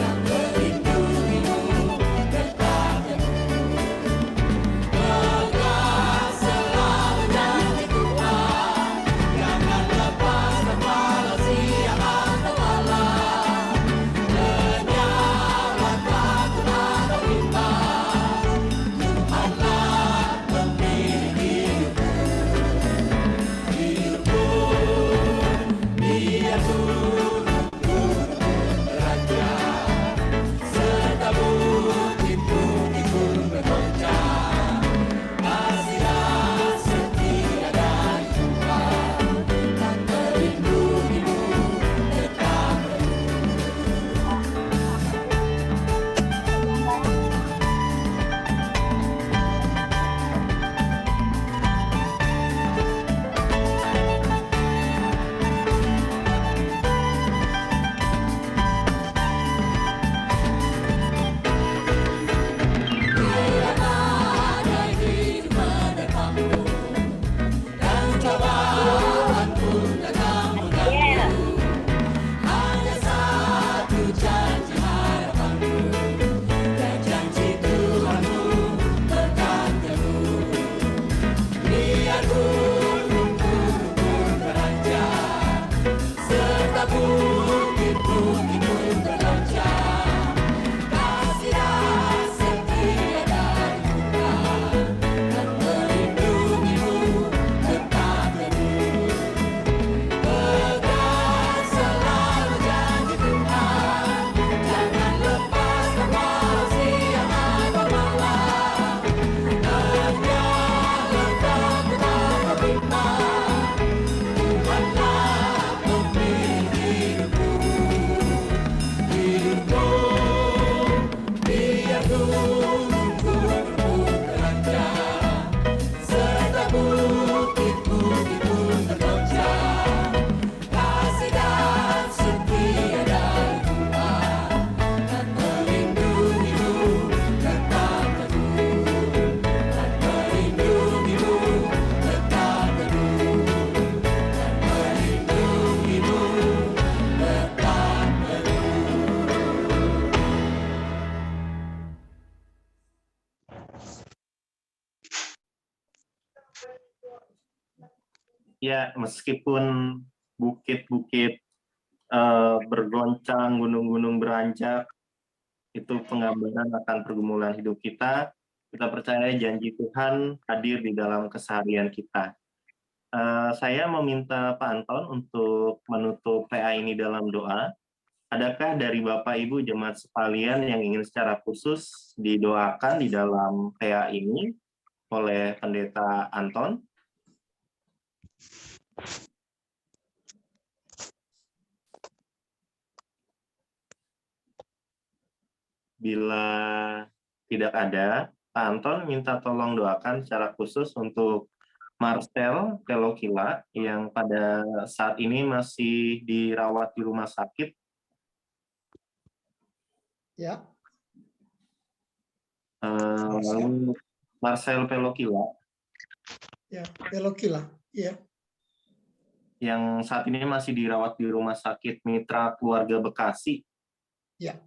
Ya, meskipun bukit-bukit bergoncang, gunung-gunung beranjak, itu penggambaran akan pergumulan hidup kita. Kita percaya janji Tuhan hadir di dalam keseharian kita. Saya meminta Pak Anton untuk menutup PA ini dalam doa. Adakah dari Bapak Ibu jemaat sekalian yang ingin secara khusus didoakan di dalam PA ini oleh Pendeta Anton? Bila tidak ada, Pak Anton minta tolong doakan secara khusus untuk Marcel Pelokila yang pada saat ini masih dirawat di rumah sakit. Ya. Lalu Marcel Pelokila. Ya, Pelokila. Ya. Yang saat ini masih dirawat di Rumah Sakit Mitra Keluarga Bekasi. Ya.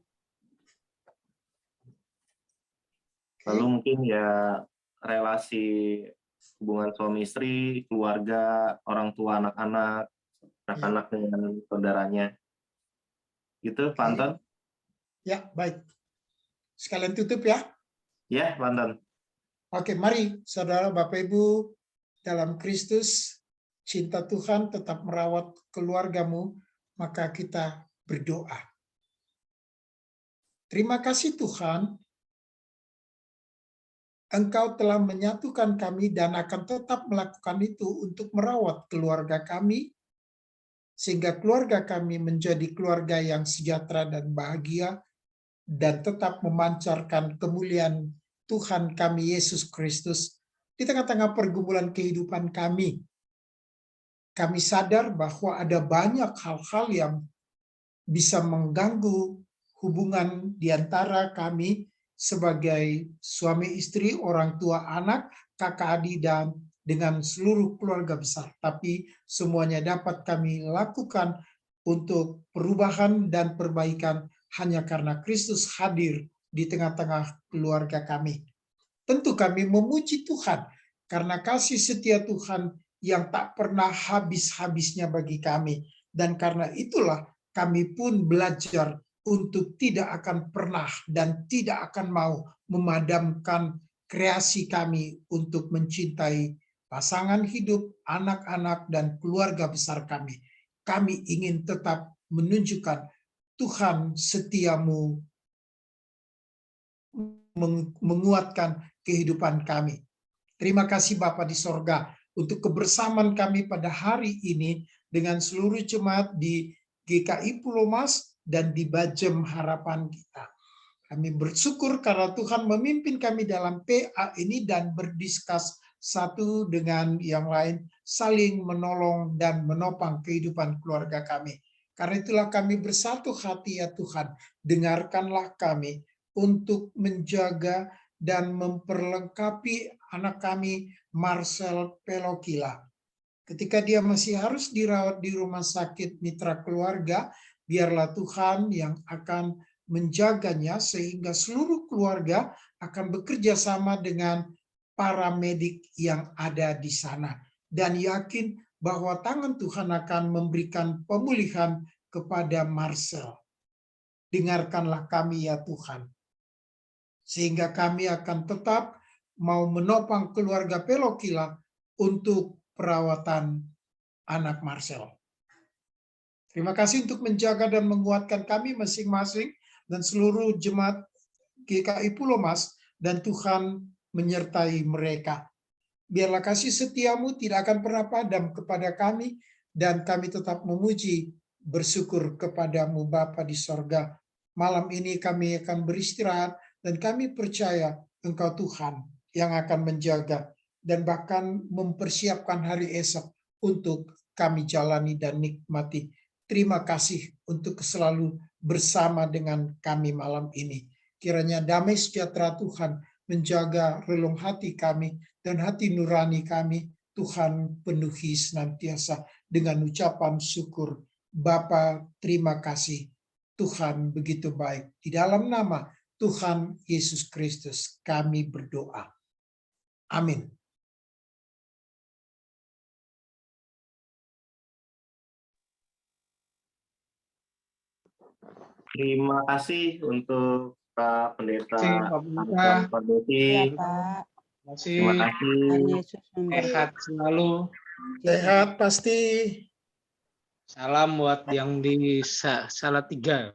Lalu mungkin ya relasi hubungan suami istri, keluarga, orang tua, anak-anak, anak-anak dengan saudaranya. Gitu, Pak Anton? Ya, baik. Sekalian tutup ya. Ya, Pak Anton. Oke, mari saudara Bapak Ibu dalam Kristus, cinta Tuhan tetap merawat keluargamu, maka kita berdoa. Terima kasih Tuhan, Engkau telah menyatukan kami dan akan tetap melakukan itu untuk merawat keluarga kami, sehingga keluarga kami menjadi keluarga yang sejahtera dan bahagia, dan tetap memancarkan kemuliaan Tuhan kami Yesus Kristus di tengah-tengah pergumulan kehidupan kami. Kami sadar bahwa ada banyak hal-hal yang bisa mengganggu hubungan di antara kami sebagai suami istri, orang tua anak, kakak adik, dan dengan seluruh keluarga besar. Tapi semuanya dapat kami lakukan untuk perubahan dan perbaikan hanya karena Kristus hadir di tengah-tengah keluarga kami. Tentu kami memuji Tuhan karena kasih setia Tuhan yang tak pernah habis-habisnya bagi kami. Dan karena itulah kami pun belajar untuk tidak akan pernah dan tidak akan mau memadamkan kreasi kami untuk mencintai pasangan hidup, anak-anak, dan keluarga besar kami. Kami ingin tetap menunjukkan Tuhan setiamu menguatkan kehidupan kami. Terima kasih Bapa di sorga untuk kebersamaan kami pada hari ini dengan seluruh jemaat di GKI Pulau Mas dan di Bajem Harapan kita. Kami bersyukur karena Tuhan memimpin kami dalam PA ini dan berdiskus satu dengan yang lain, saling menolong dan menopang kehidupan keluarga kami. Karena itulah kami bersatu hati ya Tuhan, dengarkanlah kami untuk menjaga dan memperlengkapi anak kami Marcel Pelokila. Ketika dia masih harus dirawat di rumah sakit mitra keluarga, biarlah Tuhan yang akan menjaganya sehingga seluruh keluarga akan bekerja sama dengan para medik yang ada di sana. Dan yakin bahwa tangan Tuhan akan memberikan pemulihan kepada Marcel. Dengarkanlah kami ya Tuhan. Sehingga kami akan tetap mau menopang keluarga Pelokila untuk perawatan anak Marcel. Terima kasih untuk menjaga dan menguatkan kami masing-masing dan seluruh jemaat GKI Pulau Mas, dan Tuhan menyertai mereka. Biarlah kasih setiamu tidak akan pernah padam kepada kami, dan kami tetap memuji, bersyukur kepadamu Bapa di sorga. Malam ini kami akan beristirahat, dan kami percaya Engkau Tuhan yang akan menjaga, dan bahkan mempersiapkan hari esok untuk kami jalani dan nikmati. Terima kasih untuk selalu bersama dengan kami malam ini. Kiranya damai sejahtera Tuhan menjaga relung hati kami dan hati nurani kami. Tuhan penuhi senantiasa dengan ucapan syukur. Bapa, terima kasih. Tuhan begitu baik. Di dalam nama Tuhan Yesus Kristus kami berdoa. Amin. Terima kasih untuk Pak Pendeta Pak Doti. Terima kasih. Sehat selalu. Sehat pasti. Salam buat yang di Salatiga.